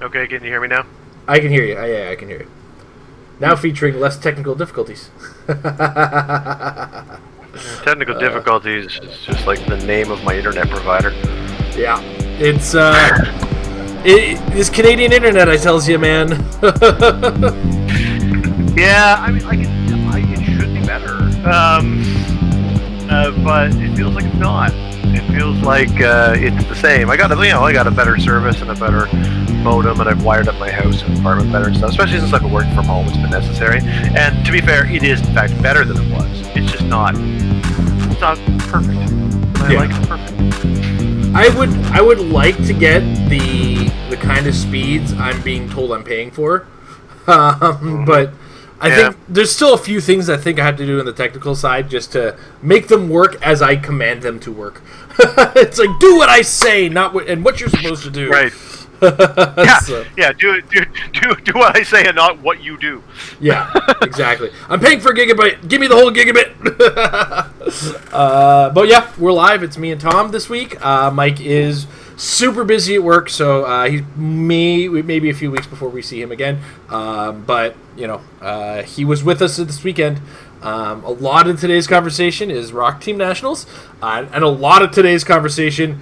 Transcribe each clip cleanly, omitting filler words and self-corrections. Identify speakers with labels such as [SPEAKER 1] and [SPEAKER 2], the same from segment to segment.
[SPEAKER 1] Okay, can you hear me now?
[SPEAKER 2] I can hear you. Yeah, I can hear you. Now featuring less technical difficulties.
[SPEAKER 1] Technical difficulties is just like the name of my internet provider.
[SPEAKER 2] Yeah, it's this Canadian internet, I tells you, man.
[SPEAKER 1] Yeah, I mean, it should be better. But it feels like it's not. It feels like it's the same. I got a better service and a better modem, and I've wired up my house and apartment better and stuff. Especially since I've been working from home, it's been necessary. And to be fair, it is in fact better than it was. It's just not. It's not perfect. I like it perfect.
[SPEAKER 2] I would like to get the kind of speeds I'm being told I'm paying for, but I think there's still a few things I think I have to do on the technical side just to make them work as I command them to work. It's like, do what I say, not what you're supposed to do.
[SPEAKER 1] Right. Yeah. Do what I say and not what you do.
[SPEAKER 2] Yeah, exactly. I'm paying for a gigabyte. Give me the whole gigabit. But yeah, we're live. It's me and Tom this week. Mike is super busy at work, so he maybe a few weeks before we see him again. But he was with us this weekend. A lot of today's conversation is ROC Team Nationals, and a lot of today's conversation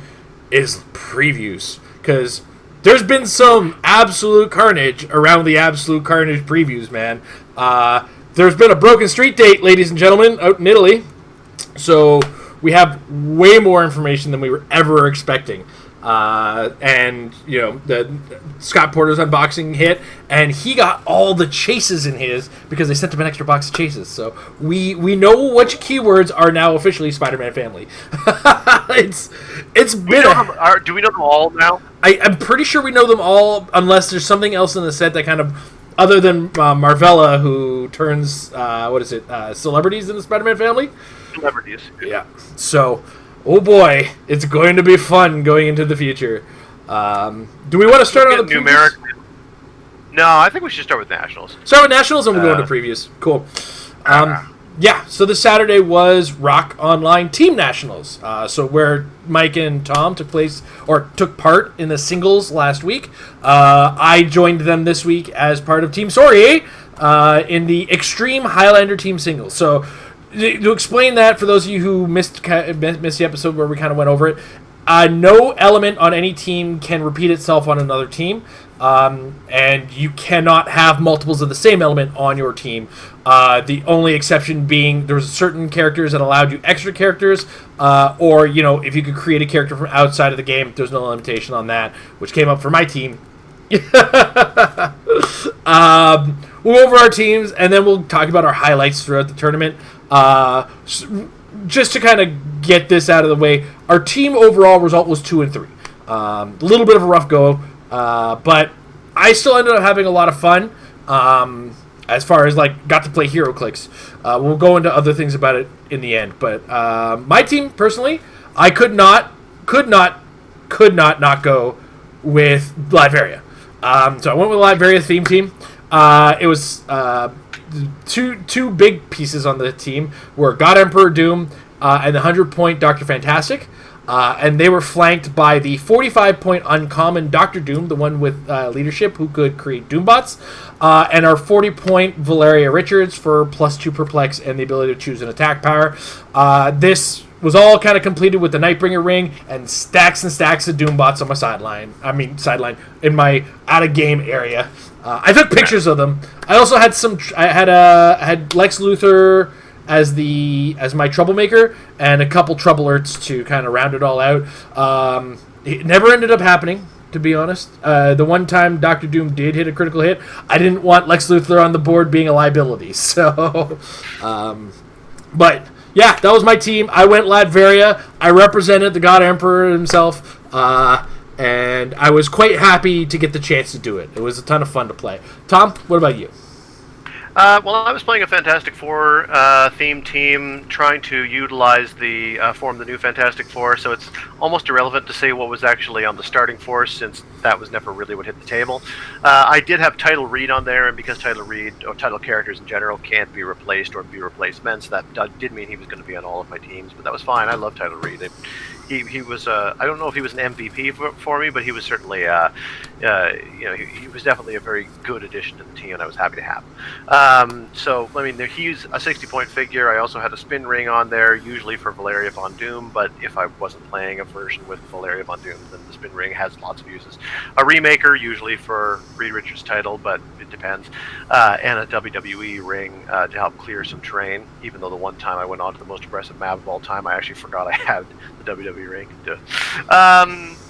[SPEAKER 2] is previews, because there's been some absolute carnage around the absolute carnage previews, man. There's been a broken street date, ladies and gentlemen, out in Italy. So we have way more information than we were ever expecting. And the Scott Porter's unboxing hit, and he got all the chases in his because they sent him an extra box of chases. So we know which keywords are now officially Spider-Man family. It's been.
[SPEAKER 1] Do we know them all now?
[SPEAKER 2] I'm pretty sure we know them all, unless there's something else in the set that kind of, other than Marvella, who turns celebrities in the Spider-Man family.
[SPEAKER 1] Celebrities.
[SPEAKER 2] Yeah. So. Oh boy, it's going to be fun going into the future. Do we want to start on the previews?
[SPEAKER 1] No, I think we should start with Nationals.
[SPEAKER 2] Start with Nationals and we'll go into previews. Cool. Yeah, so this Saturday was ROC Online Team Nationals. So where Mike and Tom took part in the singles last week. I joined them this week as part of Team Sorry in the Extreme Highlander Team Singles. So to explain that, for those of you who missed the episode where we kind of went over it, no element on any team can repeat itself on another team, and you cannot have multiples of the same element on your team. The only exception being there was certain characters that allowed you extra characters, or if you could create a character from outside of the game, there's no limitation on that, which came up for my team. We'll go over our teams, and then we'll talk about our highlights throughout the tournament. Just to kind of get this out of the way, our team overall result was 2-3. A little bit of a rough go, but I still ended up having a lot of fun. As far as got to play Heroclix. We'll go into other things about it in the end. But my team personally, I could not go with Latveria. So I went with Latveria theme team. It was two big pieces on the team were God Emperor Doom and the 100-point Dr. Fantastic. And they were flanked by the 45-point uncommon Dr. Doom, the one with leadership who could create Doombots, and our 40-point Valeria Richards for +2 perplex and the ability to choose an attack power. This was all kind of completed with the Nightbringer ring and stacks of Doombots on my sideline in my out-of-game area. I took pictures of them. I also had I had Lex Luthor as my troublemaker and a couple troublerts to kind of round it all out. It never ended up happening, to be honest. The one time Dr. Doom did hit a critical hit, I didn't want Lex Luthor on the board being a liability. So, but yeah, that was my team. I went Latveria. I represented the God Emperor himself. And I was quite happy to get the chance to do it. It was a ton of fun to play. Tom, what about you?
[SPEAKER 1] Well, I was playing a Fantastic Four themed team, trying to utilize the form the new Fantastic Four, so it's almost irrelevant to say what was actually on the starting force, since that was never really what hit the table. I did have Title Reed on there, and because Title Reed, or title characters in general, can't be replaced or be replacements, that did mean he was going to be on all of my teams, but that was fine. I love Title Reed. he was I don't know if he was an MVP for me, but he was certainly he was definitely a very good addition to the team, and I was happy to have him. So I mean, he's a 60-point figure. I also had a spin ring on there, usually for Valeria Von Doom, but if I wasn't playing a version with Valeria Von Doom, then the spin ring has lots of uses. A remaker, usually for Reed Richards' title, but it depends, and a WWE ring to help clear some terrain. Even though the one time I went on to the most aggressive map of all time, I actually forgot I had the WWE ring.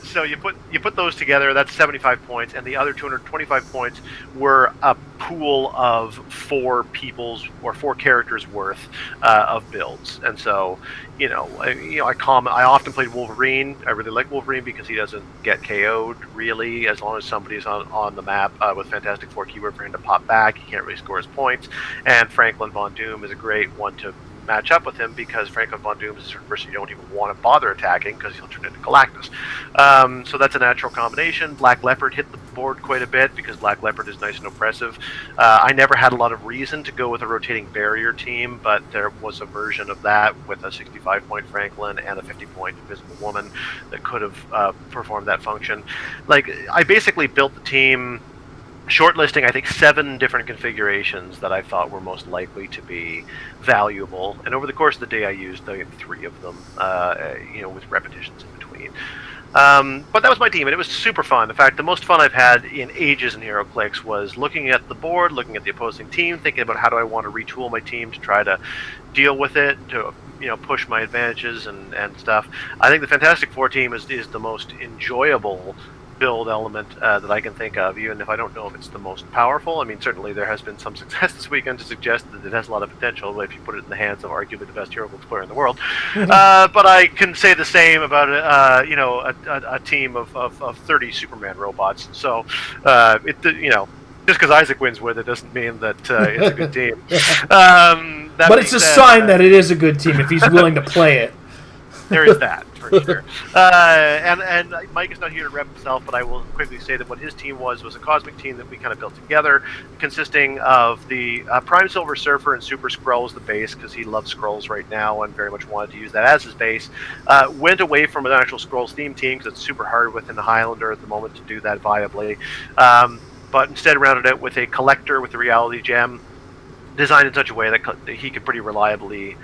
[SPEAKER 1] So you put those together. That's 75 points, and the other 225 points were a pool of four characters worth of builds. And so, I often played Wolverine. I really like Wolverine because he doesn't get KO'd really, as long as somebody's on the map with Fantastic Four keyword for him to pop back. He can't really score his points. And Franklin Von Doom is a great one to match up with him because Franklin Von Doom is a certain person you don't even want to bother attacking because he'll turn into Galactus. So that's a natural combination. Black Leopard hit the board quite a bit because Black Leopard is nice and oppressive. I never had a lot of reason to go with a rotating barrier team, but there was a version of that with a 65-point Franklin and a 50-point Invisible Woman that could have performed that function. Like, I basically built the team shortlisting, I think, 7 different configurations that I thought were most likely to be valuable. And over the course of the day, I used 3 of them, with repetitions in between. But that was my team, and it was super fun. In fact, the most fun I've had in ages in Heroclix was looking at the board, looking at the opposing team, thinking about how do I want to retool my team to try to deal with it, to push my advantages and stuff. I think the Fantastic Four team is the most enjoyable build element that I can think of, even if I don't know if it's the most powerful. I mean, certainly there has been some success this weekend to suggest that it has a lot of potential if you put it in the hands of arguably the best Heroclix player in the world. But I can say the same about a team of 30 Superman robots. So just because Isaac wins with it doesn't mean that it's a good team.
[SPEAKER 2] But it's a sign that it is a good team if he's willing to play it.
[SPEAKER 1] There is that, for sure. And Mike is not here to rep himself, but I will quickly say that what his team was a cosmic team that we kind of built together, consisting of the Prime Silver Surfer and Super Skrull as the base, because he loves Skrulls right now and very much wanted to use that as his base. Went away from an actual Skrulls theme team, because it's super hard within the Highlander at the moment to do that viably. But instead rounded out with a Collector with the Reality Gem, designed in such a way that he could pretty reliably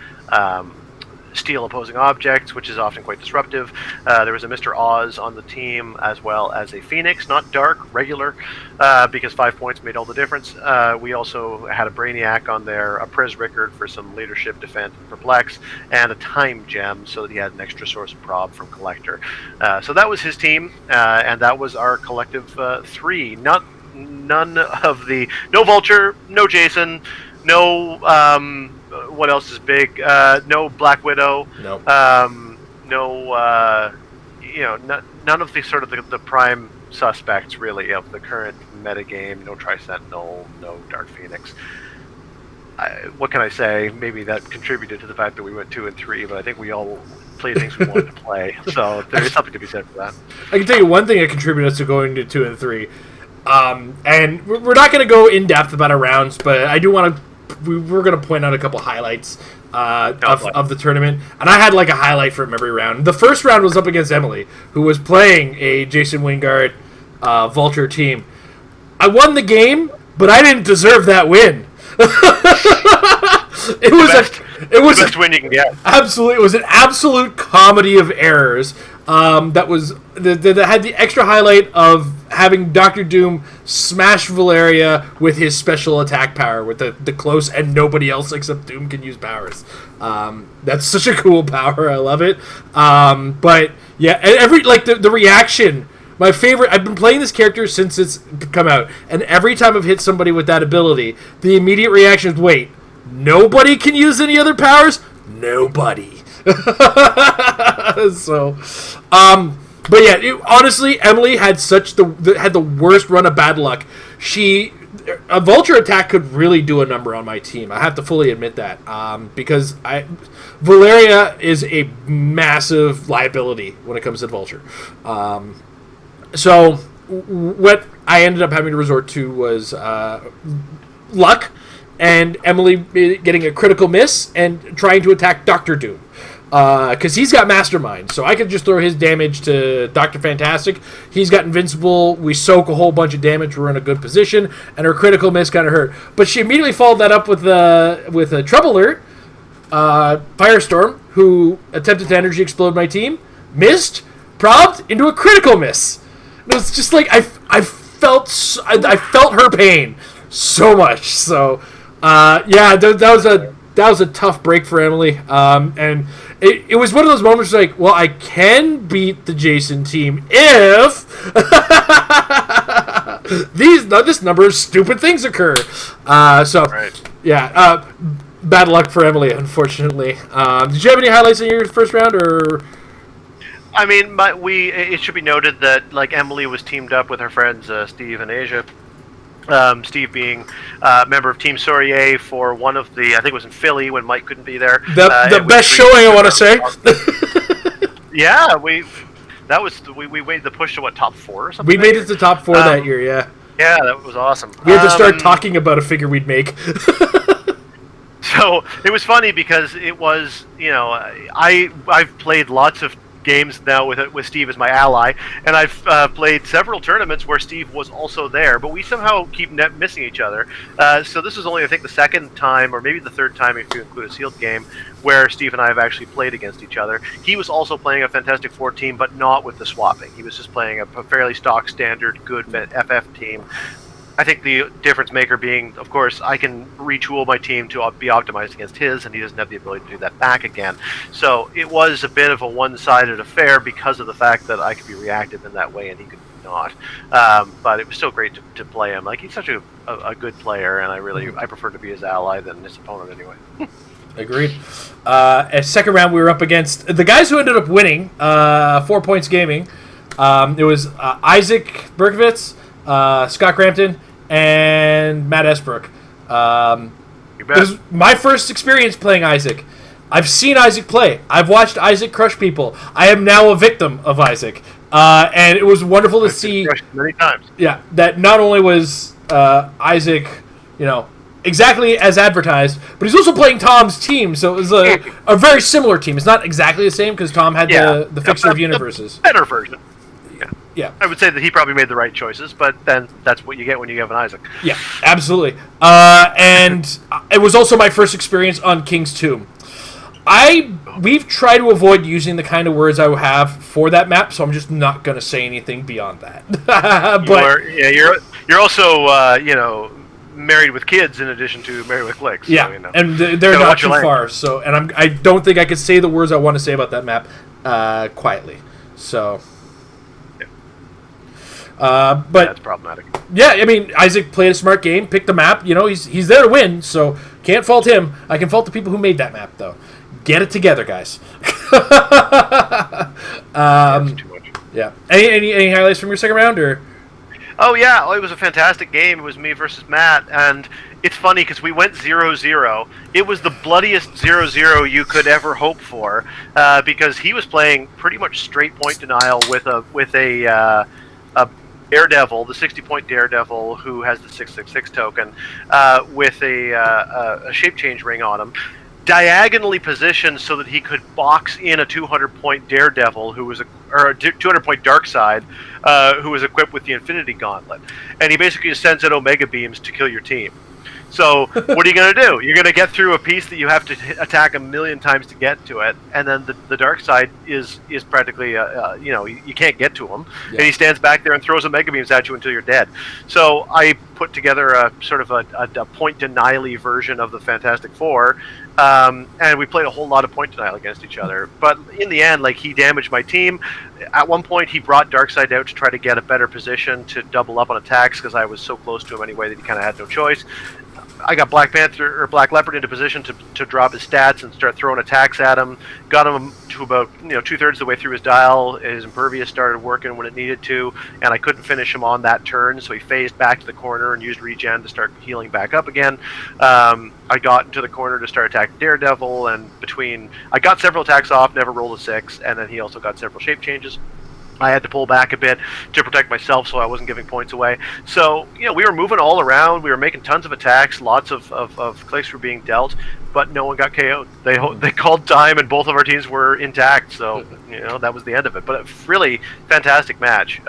[SPEAKER 1] steal opposing objects, which is often quite disruptive. There was a Mr. Oz on the team, as well as a Phoenix, not dark, regular, because 5 points made all the difference. We also had a Brainiac on there, a Prez Rickard for some leadership, defend, and perplex, and a Time Gem so that he had an extra source of prob from Collector. So that was his team, and that was our collective 3. None of the... No Vulture, no Jason, no... what else is big? No Black Widow.
[SPEAKER 2] Nope.
[SPEAKER 1] No. None of the sort of the prime suspects really of the current metagame. No Tri-Sentinel. No Dark Phoenix. What can I say? Maybe that contributed to the fact that we went 2 and 3, but I think we all played things we wanted to play. So there is something to be said for that.
[SPEAKER 2] I can tell you one thing that contributed us to going to 2 and 3. And we're not going to go in depth about our rounds, but I do want to. We're going to point out a couple highlights of the tournament, and I had like a highlight from every round. The first round was up against Emily, who was playing a Jason Wingard Vulture team. I won the game, but I didn't deserve that win. It was
[SPEAKER 1] the best win you can get.
[SPEAKER 2] Absolutely, it was an absolute comedy of errors. That had the extra highlight of having Dr. Doom smash Valeria with his special attack power with the close, and nobody else except Doom can use powers. That's such a cool power. I love it. But yeah, and the reaction. My favorite. I've been playing this character since it's come out, and every time I've hit somebody with that ability, the immediate reaction is, "Wait, nobody can use any other powers? Nobody." So, but yeah, honestly, Emily had the worst run of bad luck. A Vulture attack could really do a number on my team. I have to fully admit that, because Valeria is a massive liability when it comes to Vulture. So what I ended up having to resort to was luck, and Emily getting a critical miss and trying to attack Dr. Doom. because he's got Mastermind, so I could just throw his damage to Dr. Fantastic. He's got Invincible. We soak a whole bunch of damage. We're in a good position, and her critical miss kind of hurt. But she immediately followed that up with a Trouble Alert, Firestorm, who attempted to energy explode my team, missed, probbed into a critical miss. It was just like I felt her pain so much. So that was a tough break for Emily, and it was one of those moments like, well, I can beat the Jason team if this number of stupid things occur.
[SPEAKER 1] Right.
[SPEAKER 2] Yeah, bad luck for Emily, unfortunately. Did you have any highlights in your first round, or?
[SPEAKER 1] I mean, it should be noted that like Emily was teamed up with her friends Steve and Asia. Steve being a member of Team Saurier for one of the, I think it was in Philly when Mike couldn't be there.
[SPEAKER 2] The best showing, I want to say.
[SPEAKER 1] Yeah, we made the push to top 4 or something.
[SPEAKER 2] We made it to top 4 that year, yeah.
[SPEAKER 1] Yeah, that was awesome.
[SPEAKER 2] We had to start talking about a figure we'd make.
[SPEAKER 1] So it was funny because it was, I've played lots of games now with Steve as my ally, and I've played several tournaments where Steve was also there, but we somehow keep missing each other. So this was only, I think, the second time, or maybe the third time if you include a sealed game, where Steve and I have actually played against each other. He was also playing a Fantastic Four team, but not with the swapping. He was just playing a fairly stock standard, good FF team. I think the difference maker being, of course, I can retool my team to be optimized against his, and he doesn't have the ability to do that back again. So it was a bit of a one-sided affair because of the fact that I could be reactive in that way and he could not. But it was still great to play him. Like, he's such a good player, and I prefer to be his ally than his opponent anyway.
[SPEAKER 2] Agreed. At second round, we were up against the guys who ended up winning 4 Points Gaming. It was Isaac Berkovitz, Scott Crampton, and Matt Esbrook. It was my first experience playing Isaac. I've seen Isaac play. I've watched Isaac crush people. I am now a victim of Isaac. And it was wonderful to see
[SPEAKER 1] many times.
[SPEAKER 2] Yeah, that not only was Isaac, exactly as advertised, but he's also playing Tom's team, so it was a very similar team. It's not exactly the same because Tom had the Fixer of Universes.
[SPEAKER 1] Better version.
[SPEAKER 2] Yeah.
[SPEAKER 1] I would say that he probably made the right choices, but then that's what you get when you have an Isaac.
[SPEAKER 2] Yeah, absolutely. And it was also my first experience on King's Tomb. We've tried to avoid using the kind of words I have for that map, so I'm just not going to say anything beyond that.
[SPEAKER 1] You're also married with kids in addition to married with Clix.
[SPEAKER 2] Yeah, so, and they're not too far. So, and I don't think I could say the words I want to say about that map quietly. So. But
[SPEAKER 1] that's problematic.
[SPEAKER 2] Yeah, I mean, Isaac played a smart game, picked the map. He's there to win, so can't fault him. I can fault the people who made that map, though. Get it together, guys.
[SPEAKER 1] That's too much.
[SPEAKER 2] Yeah. Any highlights from your second round, or?
[SPEAKER 1] Oh yeah, it was a fantastic game. It was me versus Matt, and it's funny because we went 0-0. It was the bloodiest 0-0 you could ever hope for, because he was playing pretty much straight point denial with a Daredevil, the 60-point Daredevil, who has the 666 token, with a shape change ring on him, diagonally positioned so that he could box in a 200-point Daredevil, or a 200-point Darkseid, who was equipped with the Infinity Gauntlet, and he basically just sends out Omega Beams to kill your team. So what are you going to do? You're going to get through a piece that you have to attack a million times to get to it, and then the Darkseid is practically, you can't get to him, and he stands back there and throws Omega Beams at you until you're dead. So I put together a sort of a point denial version of the Fantastic Four, and we played a whole lot of point denial against each other. But in the end, he damaged my team. At one point, he brought Darkseid out to try to get a better position to double up on attacks because I was so close to him anyway that he kind of had no choice. I got Black Panther or Black Leopard into position to drop his stats and start throwing attacks at him. Got him to about 2/3 of the way through his dial. His Impervious started working when it needed to, and I couldn't finish him on that turn, so he phased back to the corner and used regen to start healing back up again. I got into the corner to start attacking Daredevil, and I got several attacks off, never rolled a 6, and then he also got several shape changes. I had to pull back a bit to protect myself so I wasn't giving points away. So, we were moving all around. We were making tons of attacks. Lots of clicks were being dealt, but no one got KO'd. They called time, and both of our teams were intact. So, that was the end of it. But a really fantastic match.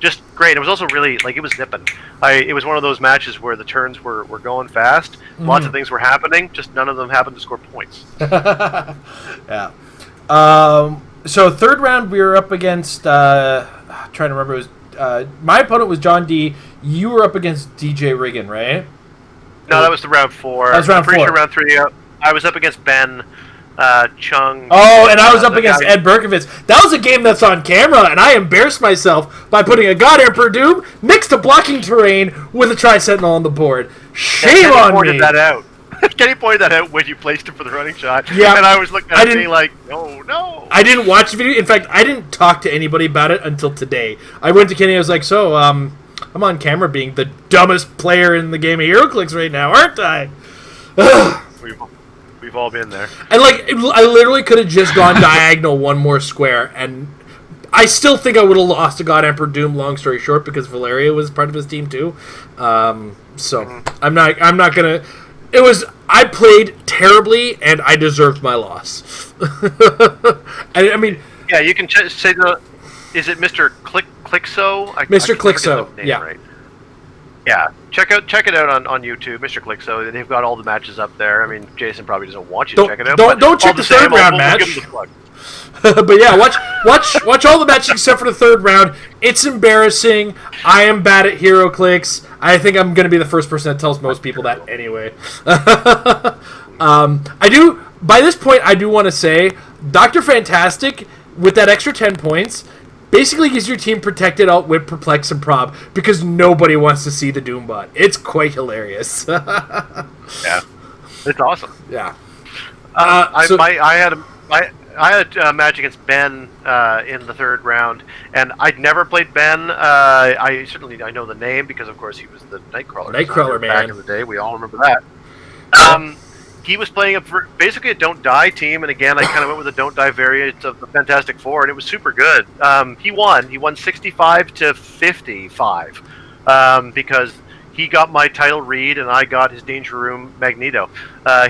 [SPEAKER 1] Just great. It was also really, it was zipping. It was one of those matches where the turns were going fast. Lots of things were happening. Just none of them happened to score points.
[SPEAKER 2] Yeah. So third round, we were up against. Trying to remember, it was my opponent was John D. You were up against DJ Riggin, right?
[SPEAKER 1] No, that was the round 4.
[SPEAKER 2] That was round 4.
[SPEAKER 1] Pretty sure round 3. I was up against Ben Chung.
[SPEAKER 2] Oh, and I was up against Ed Berkovitz. That was a game that's on camera, and I embarrassed myself by putting a God Emperor Doom next to blocking terrain with a Tri-Sentinel on the board. Shame on me.
[SPEAKER 1] Pointed that out. Kenny pointed that out when you placed him for the running shot.
[SPEAKER 2] Yeah,
[SPEAKER 1] and I was looking at it like, oh no.
[SPEAKER 2] I didn't watch the video. In fact, I didn't talk to anybody about it until today. I went to Kenny. I was like, so, I'm on camera being the dumbest player in the game of Heroclix right now, aren't I?
[SPEAKER 1] We've all been there.
[SPEAKER 2] And I literally could have just gone diagonal one more square, and I still think I would have lost to God Emperor Doom. Long story short, because Valeria was part of his team too. So I'm not gonna. I played terribly, and I deserved my loss. I mean,
[SPEAKER 1] yeah, you can say is it Mr. Clixo?
[SPEAKER 2] Mr. Clixo, yeah.
[SPEAKER 1] Right. Yeah, check it out on YouTube, Mr. Clixo. They've got all the matches up there. I mean, Jason probably doesn't want you to check it out.
[SPEAKER 2] Don't check the third round match. But yeah, watch all the matches except for the third round. It's embarrassing. I am bad at Heroclix. I think I'm going to be the first person that tells most people that anyway. I do. By this point, I do want to say, Dr. Fantastic, with that extra 10 points, basically gives your team protected, outwit, perplex, and prob, because nobody wants to see the Doombot. It's quite hilarious.
[SPEAKER 1] Yeah, it's awesome.
[SPEAKER 2] Yeah.
[SPEAKER 1] I had a match against Ben in the third round, and I'd never played Ben. I know the name because, of course, he was the Nightcrawler
[SPEAKER 2] man.
[SPEAKER 1] Back in the day, we all remember that. He was playing basically a Don't Die team, and again, I kind of went with the Don't Die variant of the Fantastic Four, and it was super good. He won. He won 65 to 55 because he got my title read, and I got his Danger Room Magneto.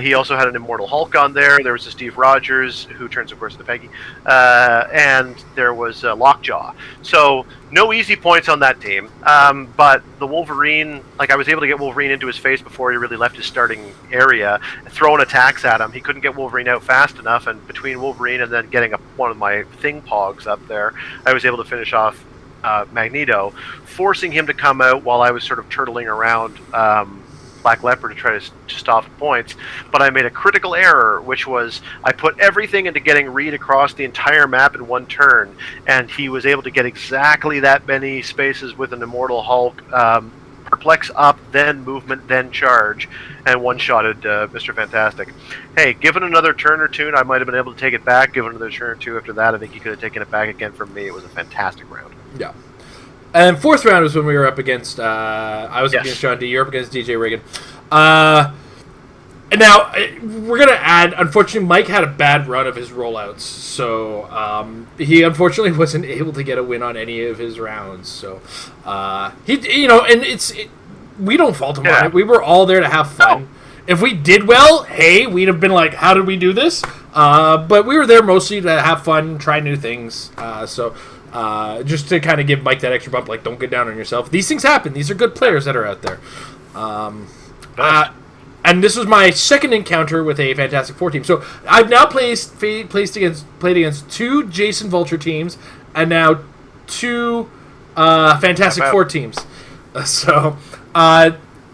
[SPEAKER 1] He also had an Immortal Hulk on there. There was a Steve Rogers, who turns, of course, into Peggy. And there was Lockjaw. So, no easy points on that team. But the Wolverine, I was able to get Wolverine into his face before he really left his starting area, throwing attacks at him. He couldn't get Wolverine out fast enough, and between Wolverine and then getting one of my Thing Pogs up there, I was able to finish off Magneto, forcing him to come out while I was sort of turtling around Black Leopard to try to stop points. But I made a critical error, which was I put everything into getting Reed across the entire map in one turn, and he was able to get exactly that many spaces with an Immortal Hulk, perplex up, then movement, then charge, and one-shotted Mr. Fantastic. Hey, given another turn or two, I might have been able to take it back. Given another turn or two after that, I think he could have taken it back again from me. It was a fantastic round.
[SPEAKER 2] Yeah. And fourth round was when we were up against, I was against John D, you're up against DJ Riggin. And now, we're going to add, unfortunately, Mike had a bad run of his rollouts, so he unfortunately wasn't able to get a win on any of his rounds. So, we don't fault him on it. We were all there to have fun. No. If we did well, hey, we'd have been like, how did we do this? But we were there mostly to have fun, try new things, just to kind of give Mike that extra bump, don't get down on yourself. These things happen. These are good players that are out there. And this was my second encounter with a Fantastic Four team. So I've now played against two Jason Vulture teams, and now two Fantastic Four teams.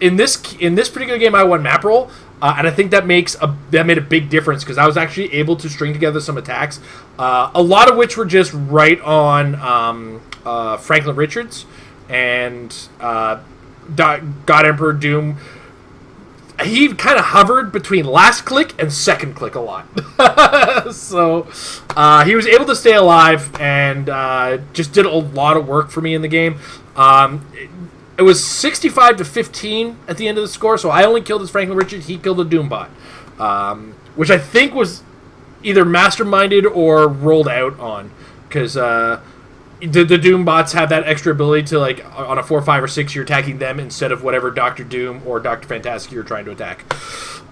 [SPEAKER 2] In this particular game, I won map roll. And I think that made a big difference because I was actually able to string together some attacks, a lot of which were just right on Franklin Richards and God Emperor Doom. He kind of hovered between last click and second click a lot. So he was able to stay alive and just did a lot of work for me in the game. It was 65 to 15 at the end of the score, so I only killed his Franklin Richards. He killed a Doombot, which I think was either masterminded or rolled out on, because the Doom bots have that extra ability to, like, on a 4, 5, or 6, you're attacking them instead of whatever Doctor Doom or Doctor Fantastic you're trying to attack.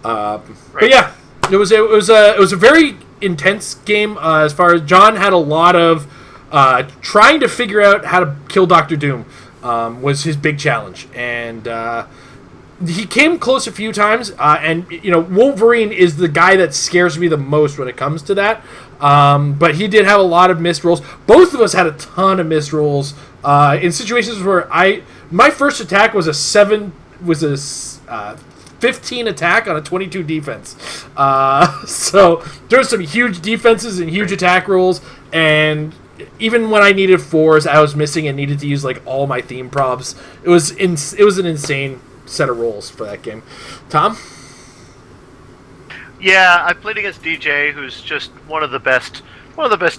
[SPEAKER 2] But yeah, it was a very intense game. As far as John had a lot of trying to figure out how to kill Doctor Doom was his big challenge, and he came close a few times. And Wolverine is the guy that scares me the most when it comes to that. But he did have a lot of missed rolls. Both of us had a ton of missed rolls in situations where my first attack was a 15 attack on a 22 defense. So there's some huge defenses and huge attack rolls, and even when I needed 4s, I was missing and needed to use like all my theme props. It was an insane set of rolls for that game. Tom?
[SPEAKER 1] Yeah, I played against DJ, who's just one of the best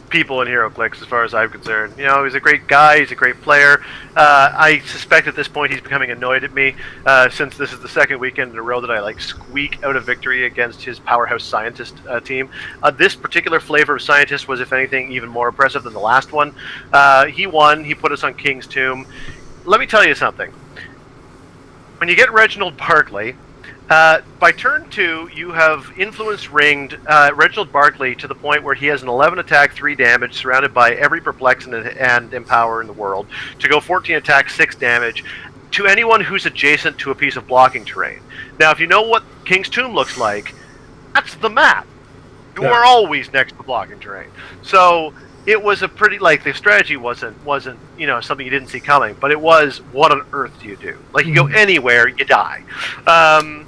[SPEAKER 1] people in Heroclix as far as I'm concerned. He's a great guy, he's a great player. I suspect at this point he's becoming annoyed at me, since this is the second weekend in a row that I squeak out a victory against his powerhouse scientist team. This particular flavor of scientist was, if anything, even more impressive than the last one. He won, he put us on King's Tomb. Let me tell you something. When you get Reginald Barkley, by turn 2, you have influence-ringed Reginald Barkley to the point where he has an 11 attack, 3 damage, surrounded by every perplex and empower in the world, to go 14 attack, 6 damage, to anyone who's adjacent to a piece of blocking terrain. Now, if you know what King's Tomb looks like, that's the map. You are always next to blocking terrain. So it was a pretty, the strategy wasn't something you didn't see coming, but it was, what on earth do you do? You go anywhere, you die.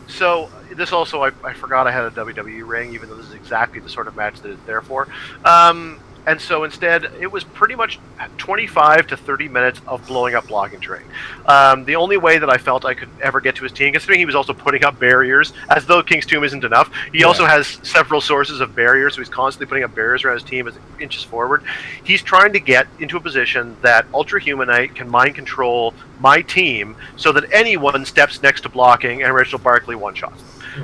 [SPEAKER 1] So this also, I forgot I had a WWE ring, even though this is exactly the sort of match that it's there for. And so instead, it was pretty much 25 to 30 minutes of blowing up blocking terrain. The only way that I felt I could ever get to his team, considering he was also putting up barriers, as though King's Tomb isn't enough, he also has several sources of barriers, so he's constantly putting up barriers around his team as it inches forward. He's trying to get into a position that Ultra Humanite can mind control my team so that anyone steps next to blocking and Reginald Barkley one-shots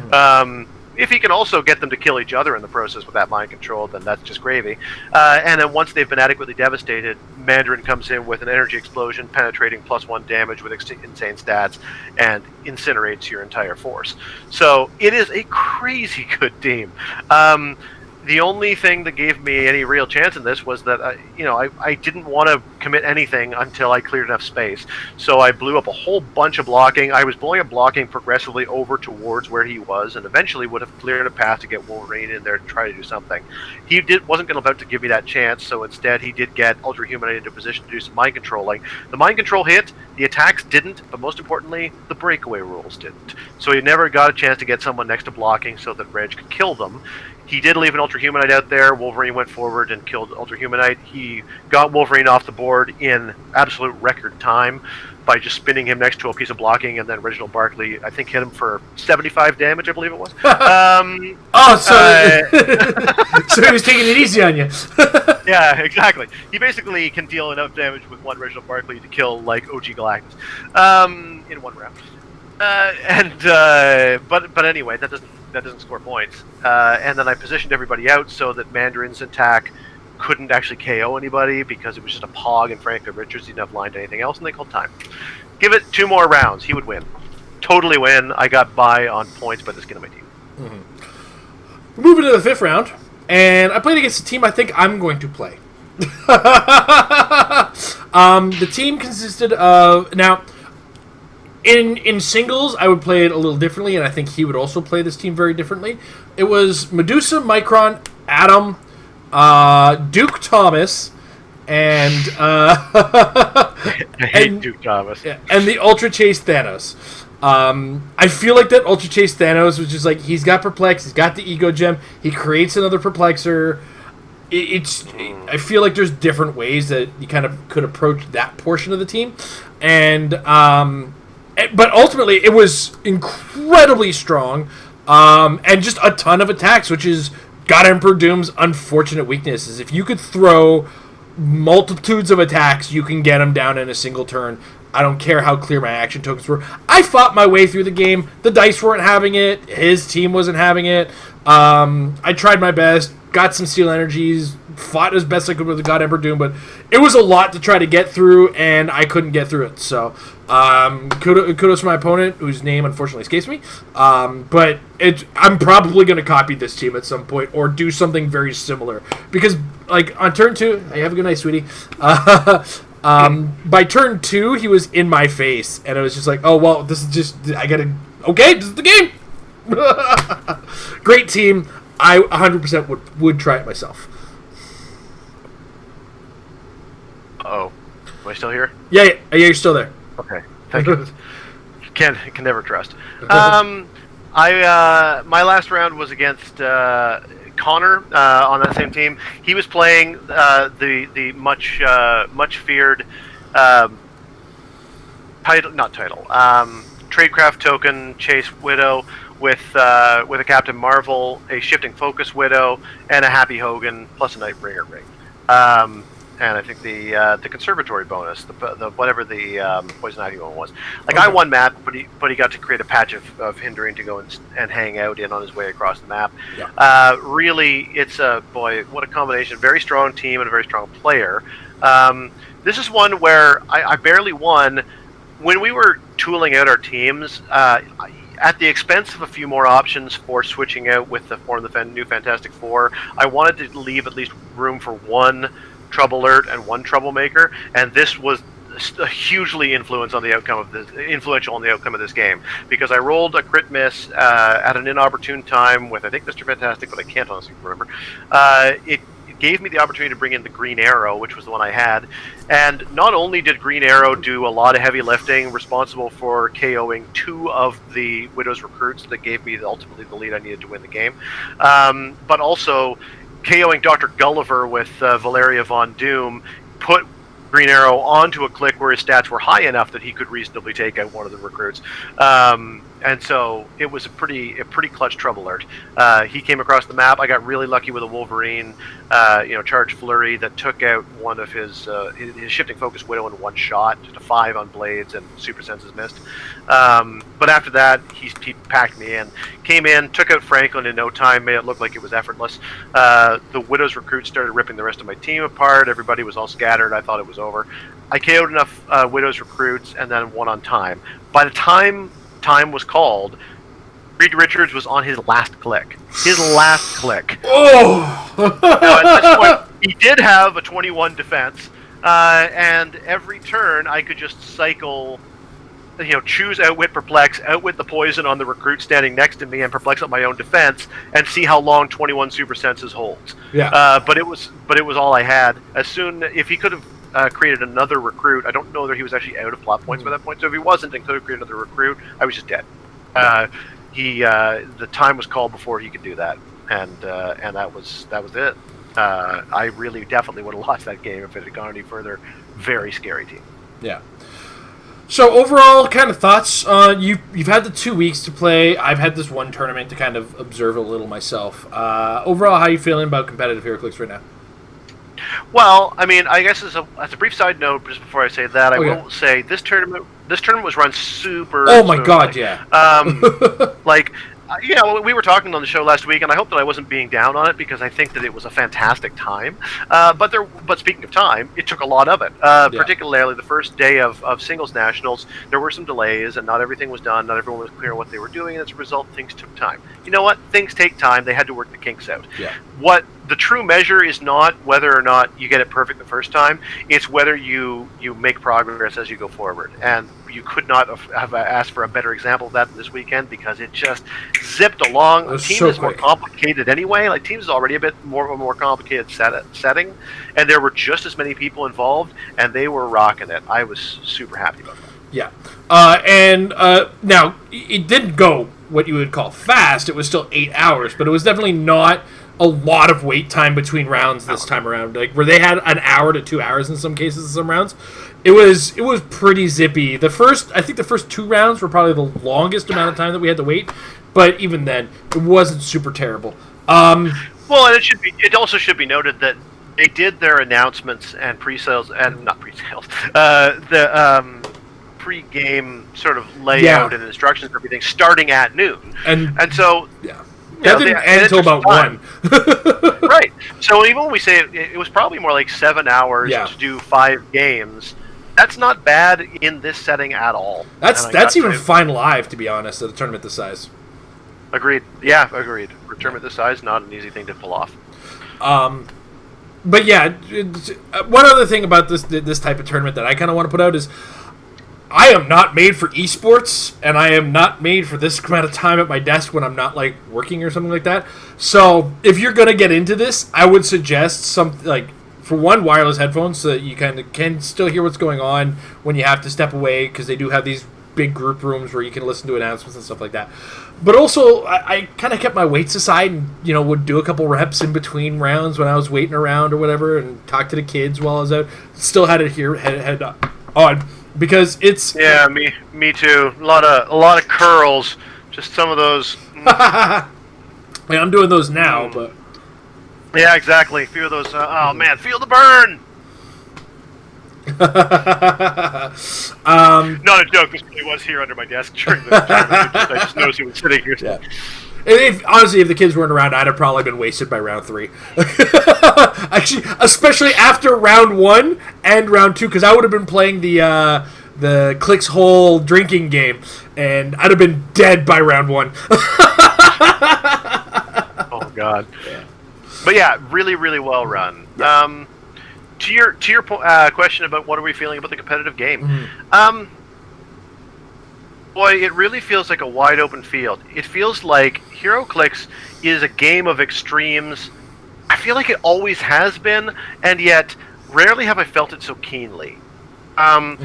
[SPEAKER 1] them. If he can also get them to kill each other in the process with that mind control, then that's just gravy. And then once they've been adequately devastated, Mandarin comes in with an energy explosion, penetrating +1 damage with insane stats, and incinerates your entire force. So it is a crazy good team. The only thing that gave me any real chance in this was that I didn't want to commit anything until I cleared enough space. So I blew up a whole bunch of blocking. I was blowing up blocking progressively over towards where he was, and eventually would have cleared a path to get Wolverine in there to try to do something. He wasn't about to give me that chance, so instead he did get Ultra Humanite into position to do some mind controlling. The mind control hit, the attacks didn't, but most importantly, the breakaway rules didn't. So he never got a chance to get someone next to blocking so that Reg could kill them. He did leave an Ultra Humanite out there. Wolverine went forward and killed Ultra Humanite. He got Wolverine off the board in absolute record time by just spinning him next to a piece of blocking, and then Reginald Barkley, I think, hit him for 75 damage, I believe it was.
[SPEAKER 2] So he was taking it easy on you.
[SPEAKER 1] Yeah, exactly. He basically can deal enough damage with one Reginald Barkley to kill, OG Galactus in one round. But anyway, that doesn't score points. And then I positioned everybody out so that Mandarin's attack couldn't actually KO anybody because it was just a Pog and Franklin Richards. He didn't have line to anything else, and they called time. Give it 2 more rounds, he would win. Totally win. I got by on points by the skin of my teeth.
[SPEAKER 2] Mm-hmm. Moving to the 5th round, and I played against a team I think I'm going to play. The team consisted of... Now, in singles, I would play it a little differently, and I think he would also play this team very differently. It was Medusa, Micron, Adam, Duke Thomas, and
[SPEAKER 1] I hate Duke Thomas.
[SPEAKER 2] And the Ultra Chase Thanos. I feel like that Ultra Chase Thanos was just he's got Perplex, he's got the Ego Gem, he creates another Perplexer. I feel like there's different ways that you kind of could approach that portion of the team, and but ultimately it was incredibly strong, and just a ton of attacks, which is God Emperor Doom's unfortunate weakness. Is if you could throw multitudes of attacks, you can get him down in a single turn. I don't care how clear my action tokens were. I fought my way through the game. The dice weren't having it. His team wasn't having it. I tried my best. got some Steel Energies, fought as best I could with the God Emperor Doom, but it was a lot to try to get through, and I couldn't get through it. So kudos to my opponent, whose name unfortunately escapes me. But I'm probably going to copy this team at some point or do something very similar. Because, like, on turn 2, hey, have a good night, sweetie. By turn 2, he was in my face, and I was just like, oh, well, this is just, I got to, okay, this is the game. Great team. I 100% would try it myself.
[SPEAKER 1] Oh, am I still here?
[SPEAKER 2] Yeah, you're still there.
[SPEAKER 1] Okay, thank you. Can never trust. My last round was against Connor on that same team. He was playing the much feared Tradecraft token Chase Widow with a Captain Marvel, a Shifting Focus Widow, and a Happy Hogan plus a Nightbringer ring. And I think the conservatory bonus, the whatever the Poison Ivy one was. Like, okay. I won map, but he got to create a patch of hindering to go and hang out in on his way across the map. Yeah. Really, it's what a combination. Very strong team and a very strong player. This is one where I barely won. When we were tooling out our teams, at the expense of a few more options for switching out with the new Fantastic Four, I wanted to leave at least room for one Trouble Alert and one Troublemaker, and this was hugely influential on the outcome of this game, because I rolled a crit miss at an inopportune time with, I think, Mr. Fantastic, but I can't honestly remember. It gave me the opportunity to bring in the Green Arrow, which was the one I had, and not only did Green Arrow do a lot of heavy lifting, responsible for KOing 2 of the Widow's recruits that gave me ultimately the lead I needed to win the game, but also KOing Dr. Gulliver with Valeria Von Doom put Green Arrow onto a click where his stats were high enough that he could reasonably take out one of the recruits. And so it was a pretty clutch Trouble Alert. He came across the map. I got really lucky with a Wolverine, charge flurry that took out one of his Shifting Focus Widow in one shot, just a 5 on blades, and super senses missed. But after that, he packed me in, came in, took out Franklin in no time, made it look like it was effortless. The Widow's recruits started ripping the rest of my team apart. Everybody was all scattered. I thought it was over. I KO'd enough Widow's recruits and then won on time. By the time was called, Reed Richards was on his last click.
[SPEAKER 2] Oh!
[SPEAKER 1] Now, at this point, he did have a 21 defense, and every turn I could just cycle, choose Outwit, Perplex, outwit the poison on the recruit standing next to me, and perplex up my own defense, and see how long 21 super senses holds.
[SPEAKER 2] Yeah.
[SPEAKER 1] But it was all I had. If he could have created another recruit, I don't know that he was actually out of plot points by that point. So if he wasn't and could have created another recruit, I was just dead. The time was called before he could do that, and that was it. I really definitely would have lost that game if it had gone any further. Very scary team.
[SPEAKER 2] Yeah. So overall, kind of thoughts. You've had the 2 weeks to play. I've had this one tournament to kind of observe a little myself. Overall, how are you feeling about competitive Heroclix right now?
[SPEAKER 1] Well, I mean, I guess as a brief side note, just before I say that, I will say this tournament was run super.
[SPEAKER 2] Oh my god, yeah.
[SPEAKER 1] We were talking on the show last week, and I hope that I wasn't being down on it, because I think that it was a fantastic time. But speaking of time, it took a lot of it. Particularly the first day of singles nationals, there were some delays, and not everything was done. Not everyone was clear on what they were doing, and as a result, things took time. You know what? Things take time. They had to work the kinks out. Yeah. What the true measure is not whether or not you get it perfect the first time. It's whether you make progress as you go forward. And you could not have asked for a better example of that this weekend, because it just zipped along. Team is more complicated anyway. Like, Teams is already a bit more complicated setting, and there were just as many people involved, and they were rocking it. I was super happy about that.
[SPEAKER 2] Yeah. Now, it didn't go what you would call fast. It was still 8 hours, but it was definitely not a lot of wait time between rounds this time around. Like, where they had an hour to 2 hours in some cases in some rounds. It was pretty zippy. I think the first 2 rounds were probably the longest amount of time that we had to wait, but even then, it wasn't super terrible.
[SPEAKER 1] Well, and it also should be noted that they did their announcements and pre-sales, and not pre-sales, the pre-game sort of layout and instructions and everything starting at noon. And so
[SPEAKER 2] That didn't end until about 1.
[SPEAKER 1] Right. So even when we say it was probably more like 7 hours to do 5 games, that's not bad in this setting at all.
[SPEAKER 2] That's even fine live, to be honest, at a tournament this size.
[SPEAKER 1] Agreed. Yeah, agreed. For a tournament this size, not an easy thing to pull off.
[SPEAKER 2] But yeah, one other thing about this type of tournament that I kind of want to put out is I am not made for esports, and I am not made for this amount of time at my desk when I'm not like working or something like that. So if you're gonna get into this, I would suggest something like, for one, wireless headphones so that you kind of can still hear what's going on when you have to step away, because they do have these big group rooms where you can listen to announcements and stuff like that. But also, I kind of kept my weights aside and, would do a couple reps in between rounds when I was waiting around or whatever, and talk to the kids while I was out. Still had it here, head on, because it's...
[SPEAKER 1] Yeah, me too. A lot of curls. Just some of those...
[SPEAKER 2] I'm doing those now, but...
[SPEAKER 1] Yeah, exactly. Feel those... oh, man, feel the burn! Not a joke. This really was here under my desk during the tournament. I just noticed it was sitting here.
[SPEAKER 2] Yeah. Honestly, if the kids weren't around, I'd have probably been wasted by round 3. Actually, especially after round 1 and round 2, because I would have been playing the Clix whole drinking game, and I'd have been dead by round 1.
[SPEAKER 1] Oh God.
[SPEAKER 2] Yeah.
[SPEAKER 1] But yeah, really, really well run.
[SPEAKER 2] Yeah.
[SPEAKER 1] To your question about what are we feeling about the competitive game, boy, it really feels like a wide open field. It feels like Heroclix is a game of extremes. I feel like it always has been, and yet rarely have I felt it so keenly. There